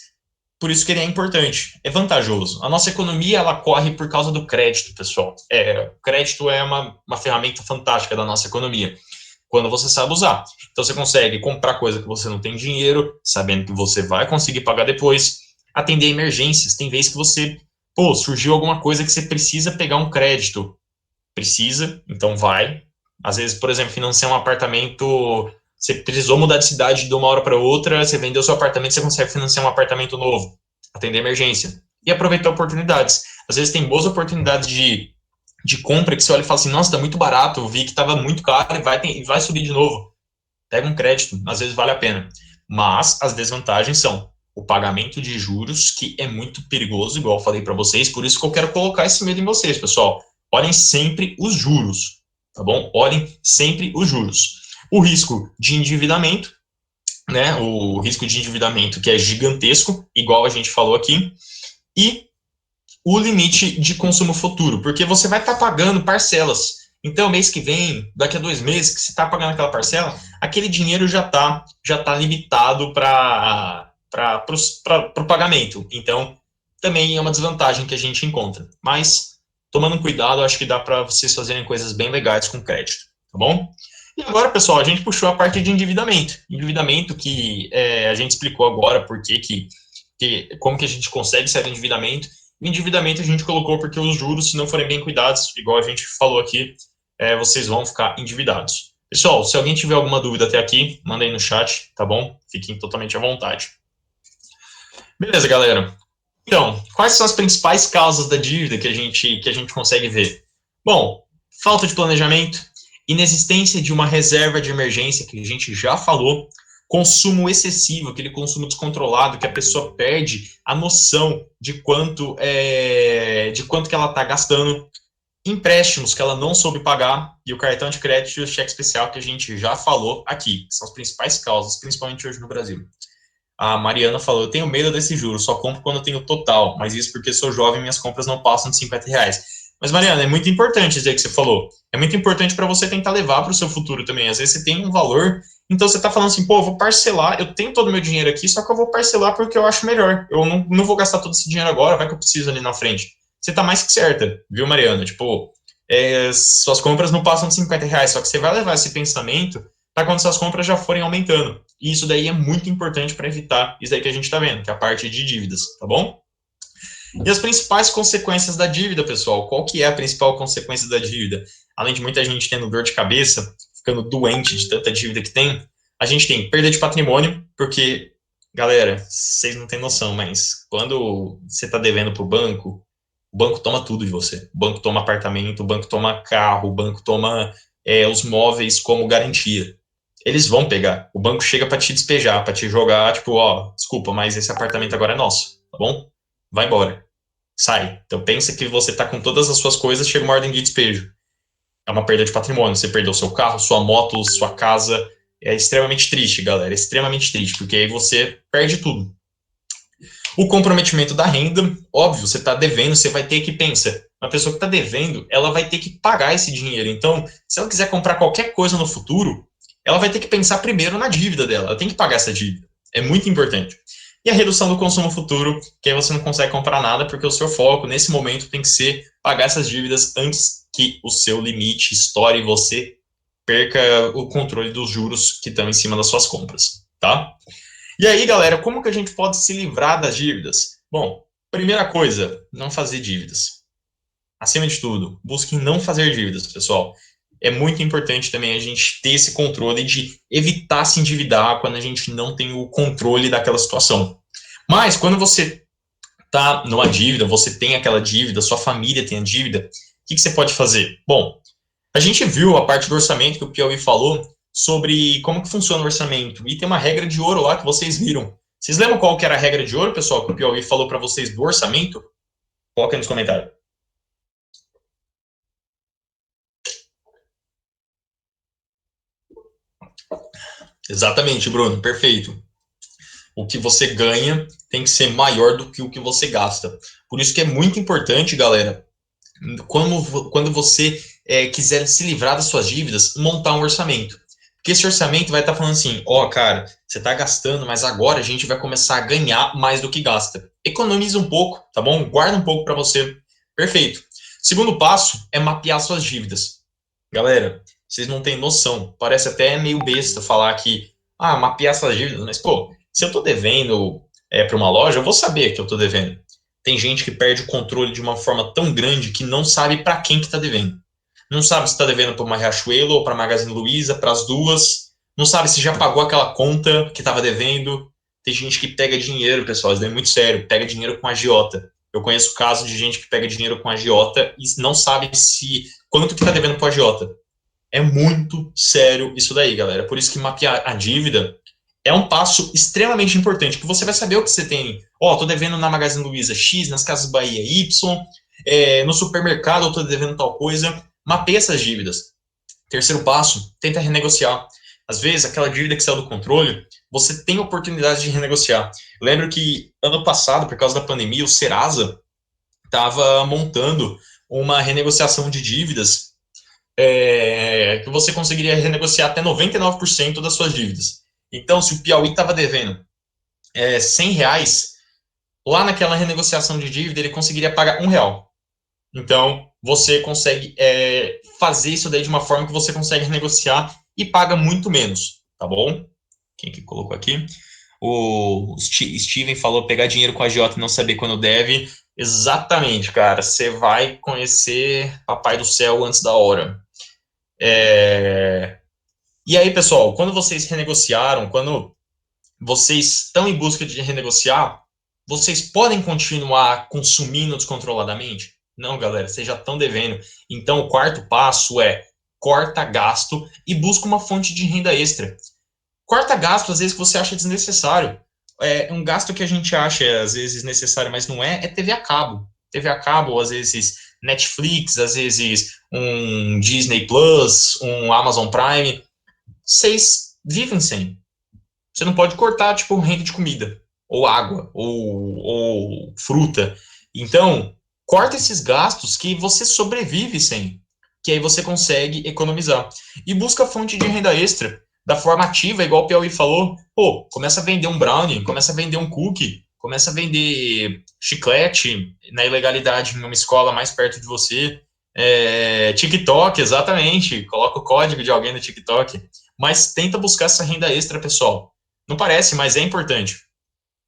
por isso que ele é importante, é vantajoso. A nossa economia, ela corre por causa do crédito, pessoal. O crédito é uma ferramenta fantástica da nossa economia, quando você sabe usar. Então, você consegue comprar coisa que você não tem dinheiro, sabendo que você vai conseguir pagar depois, atender emergências. Tem vezes que você, surgiu alguma coisa que você precisa pegar um crédito. Precisa, então vai. Às vezes, por exemplo, financiar um apartamento, você precisou mudar de cidade de uma hora para outra, você vendeu seu apartamento, você consegue financiar um apartamento novo, atender emergência. E aproveitar oportunidades. Às vezes tem boas oportunidades de compra que você olha e fala assim, nossa, tá muito barato, eu vi que estava muito caro e vai subir de novo. Pega um crédito, às vezes vale a pena. Mas as desvantagens são o pagamento de juros, que é muito perigoso, igual eu falei para vocês, por isso que eu quero colocar esse medo em vocês, pessoal. Olhem sempre os juros, tá bom? Olhem sempre os juros. O risco de endividamento, né, o risco de endividamento, que é gigantesco, igual a gente falou aqui, e o limite de consumo futuro, porque você vai estar pagando parcelas. Então, mês que vem, daqui a 2 meses, que você está pagando aquela parcela, aquele dinheiro já tá limitado para o pagamento. Então, também é uma desvantagem que a gente encontra. Mas, tomando cuidado, acho que dá para vocês fazerem coisas bem legais com crédito, tá bom? E agora, pessoal, a gente puxou a parte de endividamento. Endividamento que a gente explicou agora como que a gente consegue sair do endividamento. O endividamento a gente colocou porque os juros, se não forem bem cuidados, igual a gente falou aqui, vocês vão ficar endividados. Pessoal, se alguém tiver alguma dúvida até aqui, manda aí no chat, tá bom? Fiquem totalmente à vontade. Beleza, galera. Então, quais são as principais causas da dívida que a gente consegue ver? Bom, falta de planejamento, inexistência de uma reserva de emergência, que a gente já falou, consumo excessivo, aquele consumo descontrolado, que a pessoa perde a noção de quanto que ela está gastando, empréstimos que ela não soube pagar, e o cartão de crédito e o cheque especial, que a gente já falou aqui, que são as principais causas, principalmente hoje no Brasil. A Mariana falou, eu tenho medo desse juro, só compro quando eu tenho total, mas isso porque sou jovem e minhas compras não passam de R$50. Mas, Mariana, é muito importante dizer que você falou. É muito importante para você tentar levar para o seu futuro também. Às vezes você tem um valor, então você está falando assim, pô, eu vou parcelar, eu tenho todo o meu dinheiro aqui, só que eu vou parcelar porque eu acho melhor. Eu não vou gastar todo esse dinheiro agora, vai que eu preciso ali na frente. Você está mais que certa, viu, Mariana? Tipo, suas compras não passam de R$50, só que você vai levar esse pensamento para quando suas compras já forem aumentando. E isso daí é muito importante para evitar isso daí que a gente está vendo, que é a parte de dívidas, tá bom? E as principais consequências da dívida, pessoal? Qual que é a principal consequência da dívida? Além de muita gente tendo dor de cabeça, ficando doente de tanta dívida que tem, a gente tem perda de patrimônio, porque, galera, vocês não têm noção, mas quando você está devendo para o banco toma tudo de você. O banco toma apartamento, o banco toma carro, o banco toma os móveis como garantia. Eles vão pegar. O banco chega para te despejar, para te jogar, tipo, ó, desculpa, mas esse apartamento agora é nosso, tá bom? Vai embora. Sai. Então pensa que você tá com todas as suas coisas, chega uma ordem de despejo. É uma perda de patrimônio. Você perdeu seu carro, sua moto, sua casa. É extremamente triste, galera. É extremamente triste, porque aí você perde tudo. O comprometimento da renda, óbvio, você está devendo, você vai ter que pensar. Uma pessoa que está devendo, ela vai ter que pagar esse dinheiro. Então, se ela quiser comprar qualquer coisa no futuro, ela vai ter que pensar primeiro na dívida dela. Ela tem que pagar essa dívida. É muito importante. E a redução do consumo futuro, que aí você não consegue comprar nada, porque o seu foco, nesse momento, tem que ser pagar essas dívidas antes que o seu limite estoure e você perca o controle dos juros que estão em cima das suas compras, tá? E aí, galera, como que a gente pode se livrar das dívidas? Bom, primeira coisa, não fazer dívidas. Acima de tudo, busquem não fazer dívidas, pessoal. É muito importante também a gente ter esse controle de evitar se endividar quando a gente não tem o controle daquela situação. Mas, quando você está numa dívida, você tem aquela dívida, sua família tem a dívida, o que você pode fazer? Bom, a gente viu a parte do orçamento que o Piauí falou, sobre como que funciona o orçamento. E tem uma regra de ouro lá que vocês viram. Vocês lembram qual que era a regra de ouro, pessoal, que o Piauí falou para vocês do orçamento? Coloca aí nos comentários. Exatamente, Bruno, perfeito. O que você ganha tem que ser maior do que o que você gasta. Por isso que é muito importante, galera, quando você quiser se livrar das suas dívidas, montar um orçamento. Porque esse orçamento vai estar falando assim, ó, cara, você está gastando, mas agora a gente vai começar a ganhar mais do que gasta. Economiza um pouco, tá bom? Guarda um pouco para você. Perfeito. Segundo passo é mapear suas dívidas. Galera, vocês não têm noção. Parece até meio besta falar que, mapear suas dívidas, mas, pô, se eu tô devendo para uma loja, eu vou saber que eu tô devendo. Tem gente que perde o controle de uma forma tão grande que não sabe para quem que tá devendo. Não sabe se está devendo para uma Riachuelo ou para a Magazine Luiza, para as duas. Não sabe se já pagou aquela conta que estava devendo. Tem gente que pega dinheiro, pessoal, isso é muito sério, pega dinheiro com agiota. Eu conheço casos de gente que pega dinheiro com agiota e não sabe quanto que está devendo para o agiota. É muito sério isso daí, galera. Por isso que mapear a dívida é um passo extremamente importante, que você vai saber o que você tem. Tô devendo na Magazine Luiza X, nas Casas Bahia Y, no supermercado eu tô devendo tal coisa. Mapeia essas dívidas. Terceiro passo, tenta renegociar. às vezes, aquela dívida que saiu do controle, você tem oportunidade de renegociar. Eu lembro que, ano passado, por causa da pandemia, o Serasa estava montando uma renegociação de dívidas que você conseguiria renegociar até 99% das suas dívidas. Então, se o Piauí estava devendo R$100, lá naquela renegociação de dívida, ele conseguiria pagar R$1. Então, você consegue fazer isso daí de uma forma que você consegue renegociar e paga muito menos, tá bom? Quem que colocou aqui? O Steven falou pegar dinheiro com a agiota e não saber quando deve. Exatamente, cara. Você vai conhecer Papai do Céu antes da hora. E aí, pessoal, quando vocês renegociaram, quando vocês estão em busca de renegociar, vocês podem continuar consumindo descontroladamente? Não, galera, vocês já estão devendo. Então, o quarto passo é corta gasto e busca uma fonte de renda extra. Corta gasto, às vezes, que você acha desnecessário. Um gasto que a gente acha, às vezes, necessário, mas não é TV a cabo. TV a cabo, às vezes, Netflix, às vezes, um Disney Plus, um Amazon Prime. Vocês vivem sem. Você não pode cortar, tipo, renda de comida, ou água, ou fruta. Então, corta esses gastos que você sobrevive sem, que aí você consegue economizar. E busca fonte de renda extra, da forma ativa, igual o Piauí falou. Pô, começa a vender um brownie, começa a vender um cookie, começa a vender chiclete na ilegalidade em uma escola mais perto de você. TikTok, exatamente, coloca o código de alguém no TikTok. Mas tenta buscar essa renda extra, pessoal. Não parece, mas é importante.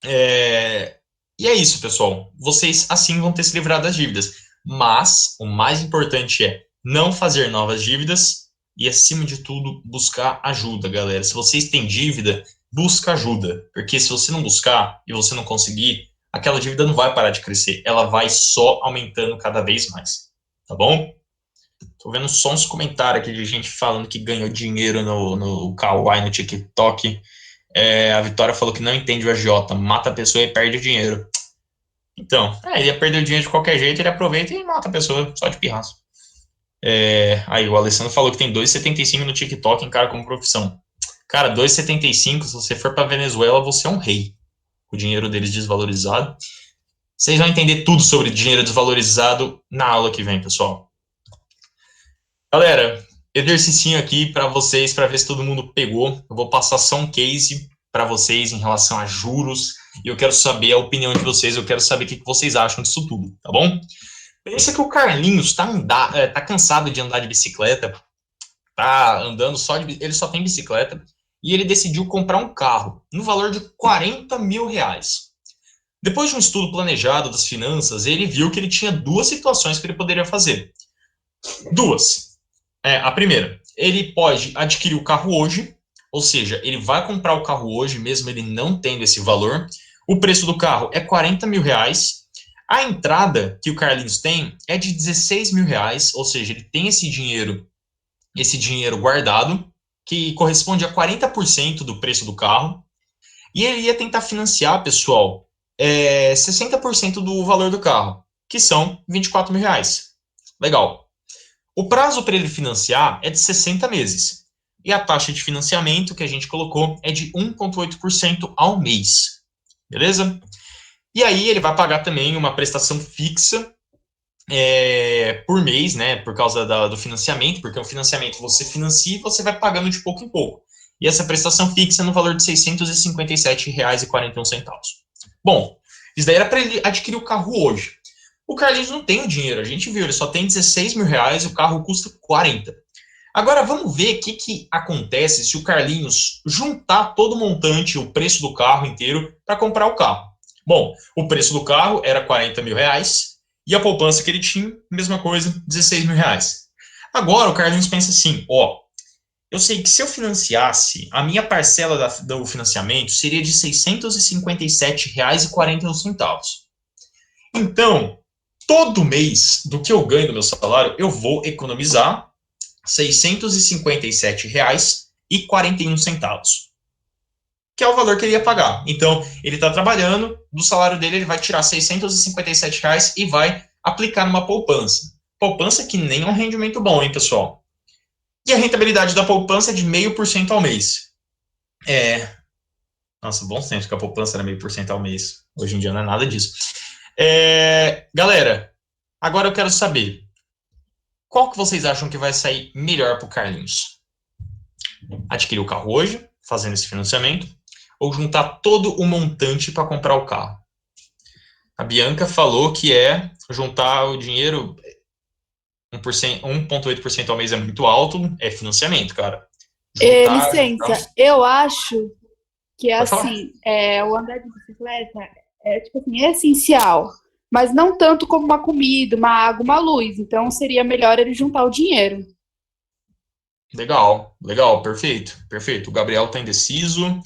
E é isso, pessoal. Vocês, assim, vão ter se livrado das dívidas. Mas o mais importante é não fazer novas dívidas e, acima de tudo, buscar ajuda, galera. Se vocês têm dívida, busca ajuda. Porque se você não buscar e você não conseguir, aquela dívida não vai parar de crescer. Ela vai só aumentando cada vez mais. Tá bom? Tô vendo só uns comentários aqui de gente falando que ganhou dinheiro no Kawaii, no TikTok. A Vitória falou que não entende o agiota, mata a pessoa e perde o dinheiro. Então, ele ia perder o dinheiro de qualquer jeito, ele aproveita e mata a pessoa, só de pirraça. Aí o Alessandro falou que tem 2,75 no TikTok, encara como profissão. Cara, 2,75, se você for pra Venezuela, você é um rei. O dinheiro deles desvalorizado. Vocês vão entender tudo sobre dinheiro desvalorizado na aula que vem, pessoal. Galera, exercicinho aqui para vocês, para ver se todo mundo pegou. Eu vou passar só um case para vocês em relação a juros, e eu quero saber a opinião de vocês, eu quero saber o que vocês acham disso tudo, tá bom? Pensa que o Carlinhos tá cansado de andar de bicicleta, tá andando ele só tem bicicleta, e ele decidiu comprar um carro no valor de R$40 mil. Depois de um estudo planejado das finanças, ele viu que ele tinha duas situações que ele poderia fazer. Duas. A primeira, ele pode adquirir o carro hoje, ou seja, ele vai comprar o carro hoje, mesmo ele não tendo esse valor. O preço do carro é R$40 mil. A entrada que o Carlinhos tem é de R$16 mil, ou seja, ele tem esse dinheiro guardado, que corresponde a 40% do preço do carro. E ele ia tentar financiar, pessoal, 60% do valor do carro, que são R$24 mil. Legal. O prazo para ele financiar é de 60 meses. E a taxa de financiamento que a gente colocou é de 1,8% ao mês. Beleza? E aí ele vai pagar também uma prestação fixa por mês, né? Por causa do financiamento, porque o financiamento você financia e você vai pagando de pouco em pouco. E essa prestação fixa é no valor de R$ 657,41. Bom, isso daí era para ele adquirir o carro hoje. O Carlinhos não tem o dinheiro, a gente viu, ele só tem R$16 mil e o carro custa 40. Agora vamos ver o que acontece se o Carlinhos juntar todo o montante, o preço do carro inteiro, para comprar o carro. Bom, o preço do carro era R$40 mil e a poupança que ele tinha, mesma coisa, R$16 mil. Agora o Carlinhos pensa assim, eu sei que se eu financiasse, a minha parcela do financiamento seria de R$ 657,41. Então, todo mês do que eu ganho do meu salário, eu vou economizar R$ 657,41, que é o valor que ele ia pagar. Então, ele está trabalhando, do salário dele ele vai tirar R$ 657 e vai aplicar numa poupança. Poupança que nem é um rendimento bom, hein, pessoal? E a rentabilidade da poupança é de 0,5% ao mês. Nossa, bom tempo que a poupança era 0,5% ao mês. Hoje em dia não é nada disso. Galera, agora eu quero saber, qual que vocês acham que vai sair melhor para o Carlinhos? Adquirir o carro hoje, fazendo esse financiamento, ou juntar todo o montante para comprar o carro? A Bianca falou que é juntar o dinheiro, 1,8% ao mês é muito alto, é financiamento, cara. Licença, eu acho que Pode falar. assim, o andar de bicicleta tipo assim, é essencial, mas não tanto como uma comida, uma água, uma luz. Então seria melhor ele juntar o dinheiro. Legal, perfeito. O Gabriel tá indeciso. A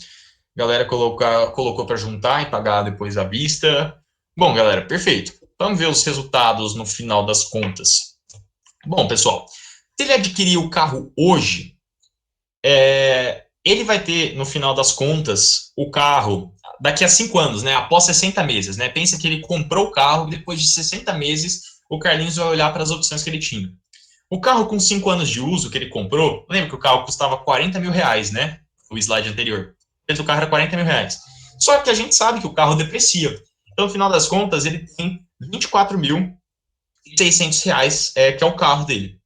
galera colocou para juntar e pagar depois à vista. Bom, galera, perfeito. Vamos ver os resultados no final das contas. Bom, pessoal, se ele adquirir o carro hoje, ele vai ter, no final das contas, o carro daqui a 5 anos, né? Após 60 meses, né? Pensa que ele comprou o carro, depois de 60 meses, o Carlinhos vai olhar para as opções que ele tinha. O carro com 5 anos de uso que ele comprou, lembra que o carro custava 40 mil reais, né? O slide anterior. O preço do carro era 40 mil reais. Só que a gente sabe que o carro deprecia. Então, no final das contas, ele tem 24.600 reais, que é o carro dele.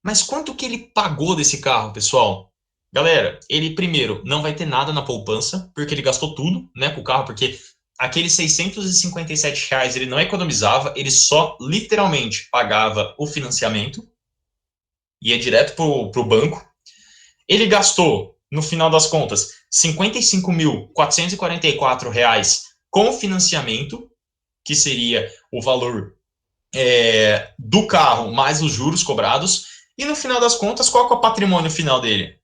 Mas quanto que ele pagou desse carro, pessoal? Galera, ele primeiro não vai ter nada na poupança, porque ele gastou tudo, né, com o carro, porque aqueles 657 reais ele não economizava, ele só literalmente pagava o financiamento, ia direto pro banco. Ele gastou, no final das contas, R$ 55.444 com financiamento, que seria o valor do carro mais os juros cobrados. E no final das contas, qual que é o patrimônio final dele?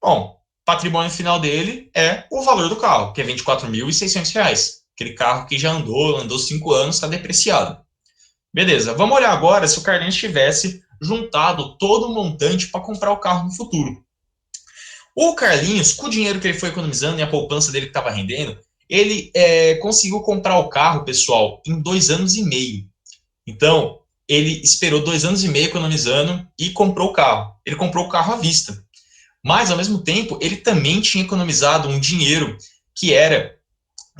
Bom, o patrimônio final dele é o valor do carro, que é R$ 24.600. Aquele carro que já andou 5 anos, está depreciado. Beleza, vamos olhar agora se o Carlinhos tivesse juntado todo o montante para comprar o carro no futuro. O Carlinhos, com o dinheiro que ele foi economizando e a poupança dele que estava rendendo, ele conseguiu comprar o carro, pessoal, em 2 anos e meio. Então, ele esperou 2 anos e meio economizando e comprou o carro. Ele comprou o carro à vista. Mas, ao mesmo tempo, ele também tinha economizado um dinheiro que era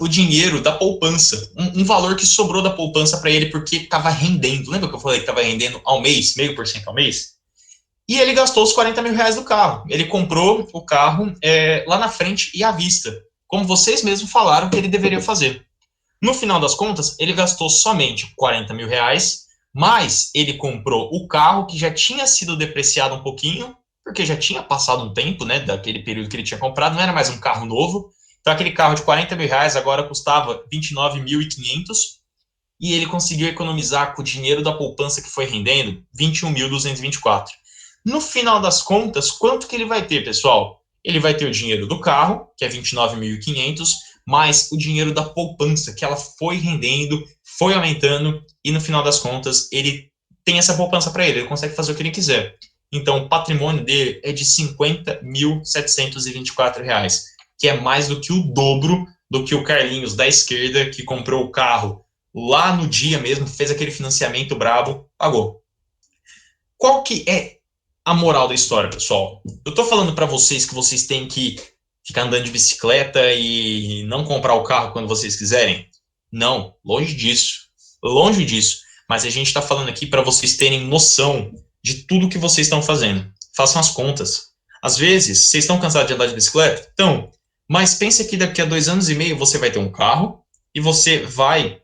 o dinheiro da poupança. Um valor que sobrou da poupança para ele porque estava rendendo. Lembra que eu falei que estava rendendo ao mês, 0,5% ao mês? E ele gastou os 40 mil reais do carro. Ele comprou o carro lá na frente e à vista, como vocês mesmos falaram que ele deveria fazer. No final das contas, ele gastou somente 40 mil reais, mas ele comprou o carro que já tinha sido depreciado um pouquinho, porque já tinha passado um tempo, né, daquele período que ele tinha comprado, não era mais um carro novo. Então, aquele carro de 40 mil reais agora custava 29.500, e ele conseguiu economizar com o dinheiro da poupança que foi rendendo 21.224. No final das contas, quanto que ele vai ter, pessoal? Ele vai ter o dinheiro do carro, que é 29.500, mais o dinheiro da poupança, que ela foi rendendo, foi aumentando, e no final das contas, ele tem essa poupança para ele consegue fazer o que ele quiser. Então, o patrimônio dele é de R$ 50.724, que é mais do que o dobro do que o Carlinhos da esquerda, que comprou o carro lá no dia mesmo, fez aquele financiamento brabo, pagou. Qual que é a moral da história, pessoal? Eu tô falando para vocês que vocês têm que ficar andando de bicicleta e não comprar o carro quando vocês quiserem? Não, longe disso. Longe disso. Mas a gente está falando aqui para vocês terem noção de tudo que vocês estão fazendo. Façam as contas. Às vezes, vocês estão cansados de andar de bicicleta? Então, mas pense que daqui a 2 anos e meio você vai ter um carro e você vai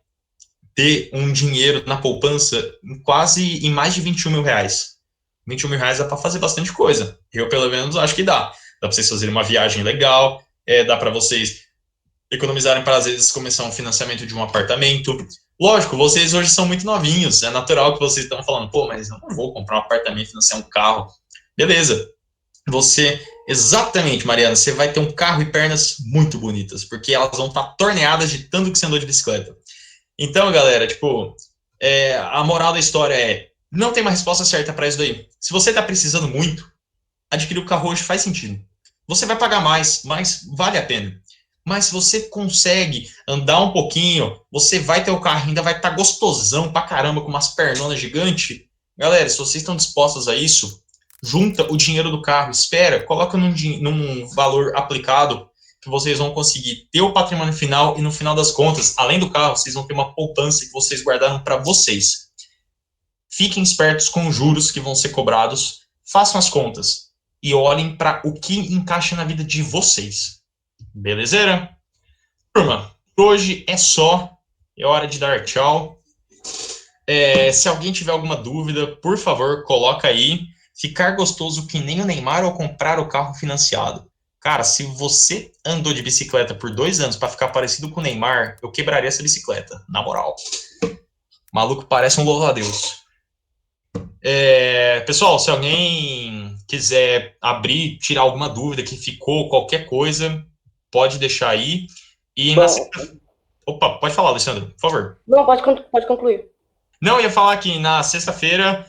ter um dinheiro na poupança quase em mais de 21 mil reais. 21 mil reais dá para fazer bastante coisa. Eu, pelo menos, acho que dá. Dá para vocês fazerem uma viagem legal, dá para vocês economizarem para, às vezes, começar um financiamento de um apartamento. Lógico, vocês hoje são muito novinhos, é natural que vocês estão falando, pô, mas eu não vou comprar um apartamento, financiar um carro. Beleza. Exatamente, Mariana, você vai ter um carro e pernas muito bonitas, porque elas vão estar torneadas de tanto que você andou de bicicleta. Então, galera, a moral da história é, não tem uma resposta certa para isso daí. Se você está precisando muito, adquirir o carro hoje faz sentido. Você vai pagar mais, mas vale a pena. Mas se você consegue andar um pouquinho, você vai ter o carro, ainda vai estar gostosão pra caramba, com umas pernonas gigantes. Galera, se vocês estão dispostos a isso, junta o dinheiro do carro, espera, coloca num valor aplicado que vocês vão conseguir ter o patrimônio final e no final das contas, além do carro, vocês vão ter uma poupança que vocês guardaram para vocês. Fiquem espertos com os juros que vão ser cobrados, façam as contas e olhem para o que encaixa na vida de vocês. Belezeira? Turma, por hoje é só. É hora de dar tchau. Se alguém tiver alguma dúvida, por favor, coloca aí. Ficar gostoso que nem o Neymar ou comprar o carro financiado. Cara, se você andou de bicicleta por 2 anos para ficar parecido com o Neymar, eu quebraria essa bicicleta, na moral. Maluco parece um louva-a-Deus. Pessoal, se alguém quiser abrir, tirar alguma dúvida que ficou, qualquer coisa, pode deixar aí. E Bom, Opa, pode falar, Alessandro, por favor. Não, pode concluir. Não, eu ia falar que na sexta-feira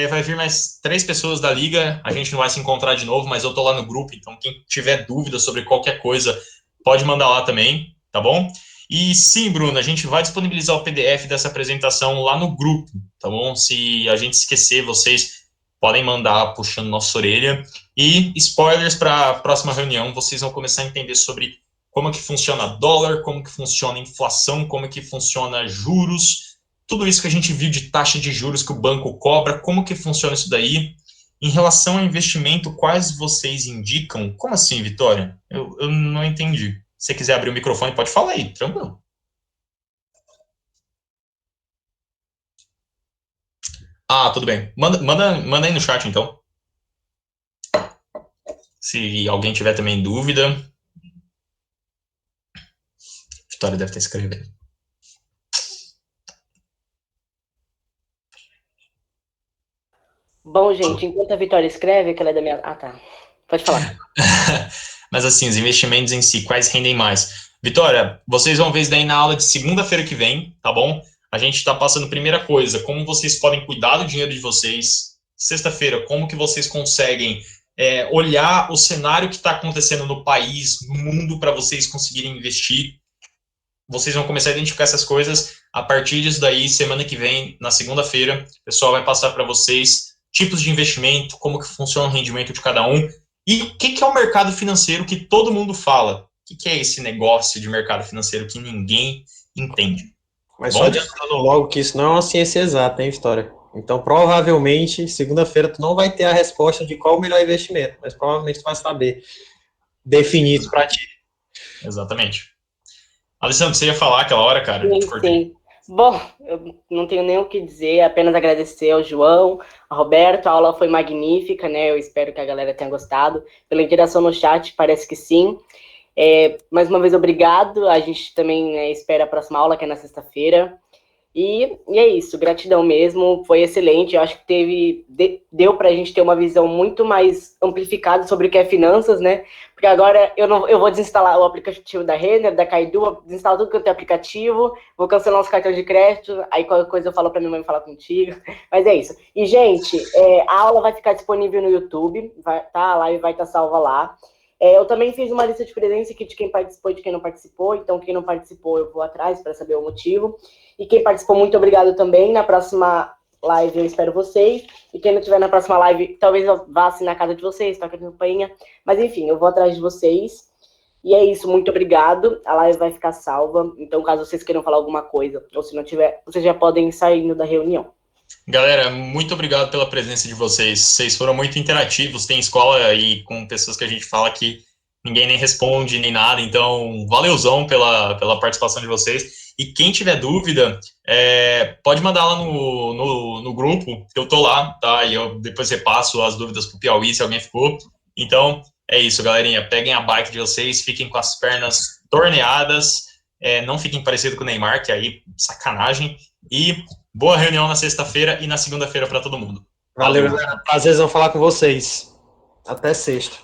vai vir mais 3 pessoas da Liga, a gente não vai se encontrar de novo, mas eu tô lá no grupo, então quem tiver dúvida sobre qualquer coisa, pode mandar lá também, tá bom? E sim, Bruno, a gente vai disponibilizar o PDF dessa apresentação lá no grupo, tá bom? Se a gente esquecer, vocês podem mandar puxando nossa orelha. E spoilers para a próxima reunião, vocês vão começar a entender sobre como é que funciona dólar, como que funciona inflação, como é que funciona juros, tudo isso que a gente viu de taxa de juros que o banco cobra, como que funciona isso daí. Em relação ao investimento, quais vocês indicam? Como assim, Vitória? Eu não entendi. Se você quiser abrir o microfone, pode falar aí, tranquilo. Tudo bem. Manda aí no chat, então. Se alguém tiver também dúvida. Vitória deve estar escrevendo. Bom, gente, enquanto a Vitória escreve, que ela é da minha... tá. Pode falar. Mas assim, os investimentos em si, quais rendem mais? Vitória, vocês vão ver isso daí na aula de segunda-feira que vem, tá bom? A gente está passando primeira coisa, como vocês podem cuidar do dinheiro de vocês. Sexta-feira, como que vocês conseguem olhar o cenário que está acontecendo no país, no mundo, para vocês conseguirem investir. Vocês vão começar a identificar essas coisas. A partir disso daí, semana que vem, na segunda-feira, o pessoal vai passar para vocês tipos de investimento, como que funciona o rendimento de cada um. E o que é o mercado financeiro que todo mundo fala? O que é esse negócio de mercado financeiro que ninguém entende? Mas só adiantando logo que isso não é uma ciência exata, hein, Vitória? Então, provavelmente, segunda-feira, tu não vai ter a resposta de qual o melhor investimento, mas provavelmente tu vai saber definir isso para ti. Exatamente. Alessandro, você ia falar aquela hora, cara? Sim. Bom, eu não tenho nem o que dizer, apenas agradecer ao João, ao Roberto, a aula foi magnífica, né? Eu espero que a galera tenha gostado. Pela interação no chat, parece que sim. Mais uma vez, obrigado. A gente também espera a próxima aula, que é na sexta-feira. E é isso, gratidão mesmo, foi excelente. Eu acho que deu para a gente ter uma visão muito mais amplificada sobre o que é finanças, né? Porque agora eu vou desinstalar o aplicativo da Renner, da Kaidu, vou desinstalar tudo que eu tenho aplicativo, vou cancelar os cartões de crédito, aí qualquer coisa eu falo para minha mãe falar contigo. Mas é isso. E, gente, a aula vai ficar disponível no YouTube, a live vai estar salva lá. Eu também fiz uma lista de presentes aqui de quem participou e de quem não participou, então quem não participou eu vou atrás para saber o motivo. E quem participou, muito obrigado também. Na próxima live eu espero vocês. E quem não estiver na próxima live, talvez eu vá assim na casa de vocês, toque a campainha. Mas enfim, eu vou atrás de vocês. E é isso, muito obrigado. A live vai ficar salva. Então, caso vocês queiram falar alguma coisa, ou se não tiver, vocês já podem ir saindo da reunião. Galera, muito obrigado pela presença de vocês. Vocês foram muito interativos. Tem escola aí com pessoas que a gente fala que ninguém nem responde, nem nada. Então, valeuzão pela participação de vocês. E quem tiver dúvida, pode mandar lá no grupo, que eu tô lá, tá? E eu depois repasso as dúvidas pro Piauí, se alguém ficou. Então, é isso, galerinha. Peguem a bike de vocês, fiquem com as pernas torneadas, não fiquem parecidos com o Neymar, que aí, sacanagem. E boa reunião na sexta-feira e na segunda-feira para todo mundo. Valeu, galera. Prazerzão falar com vocês. Até sexta.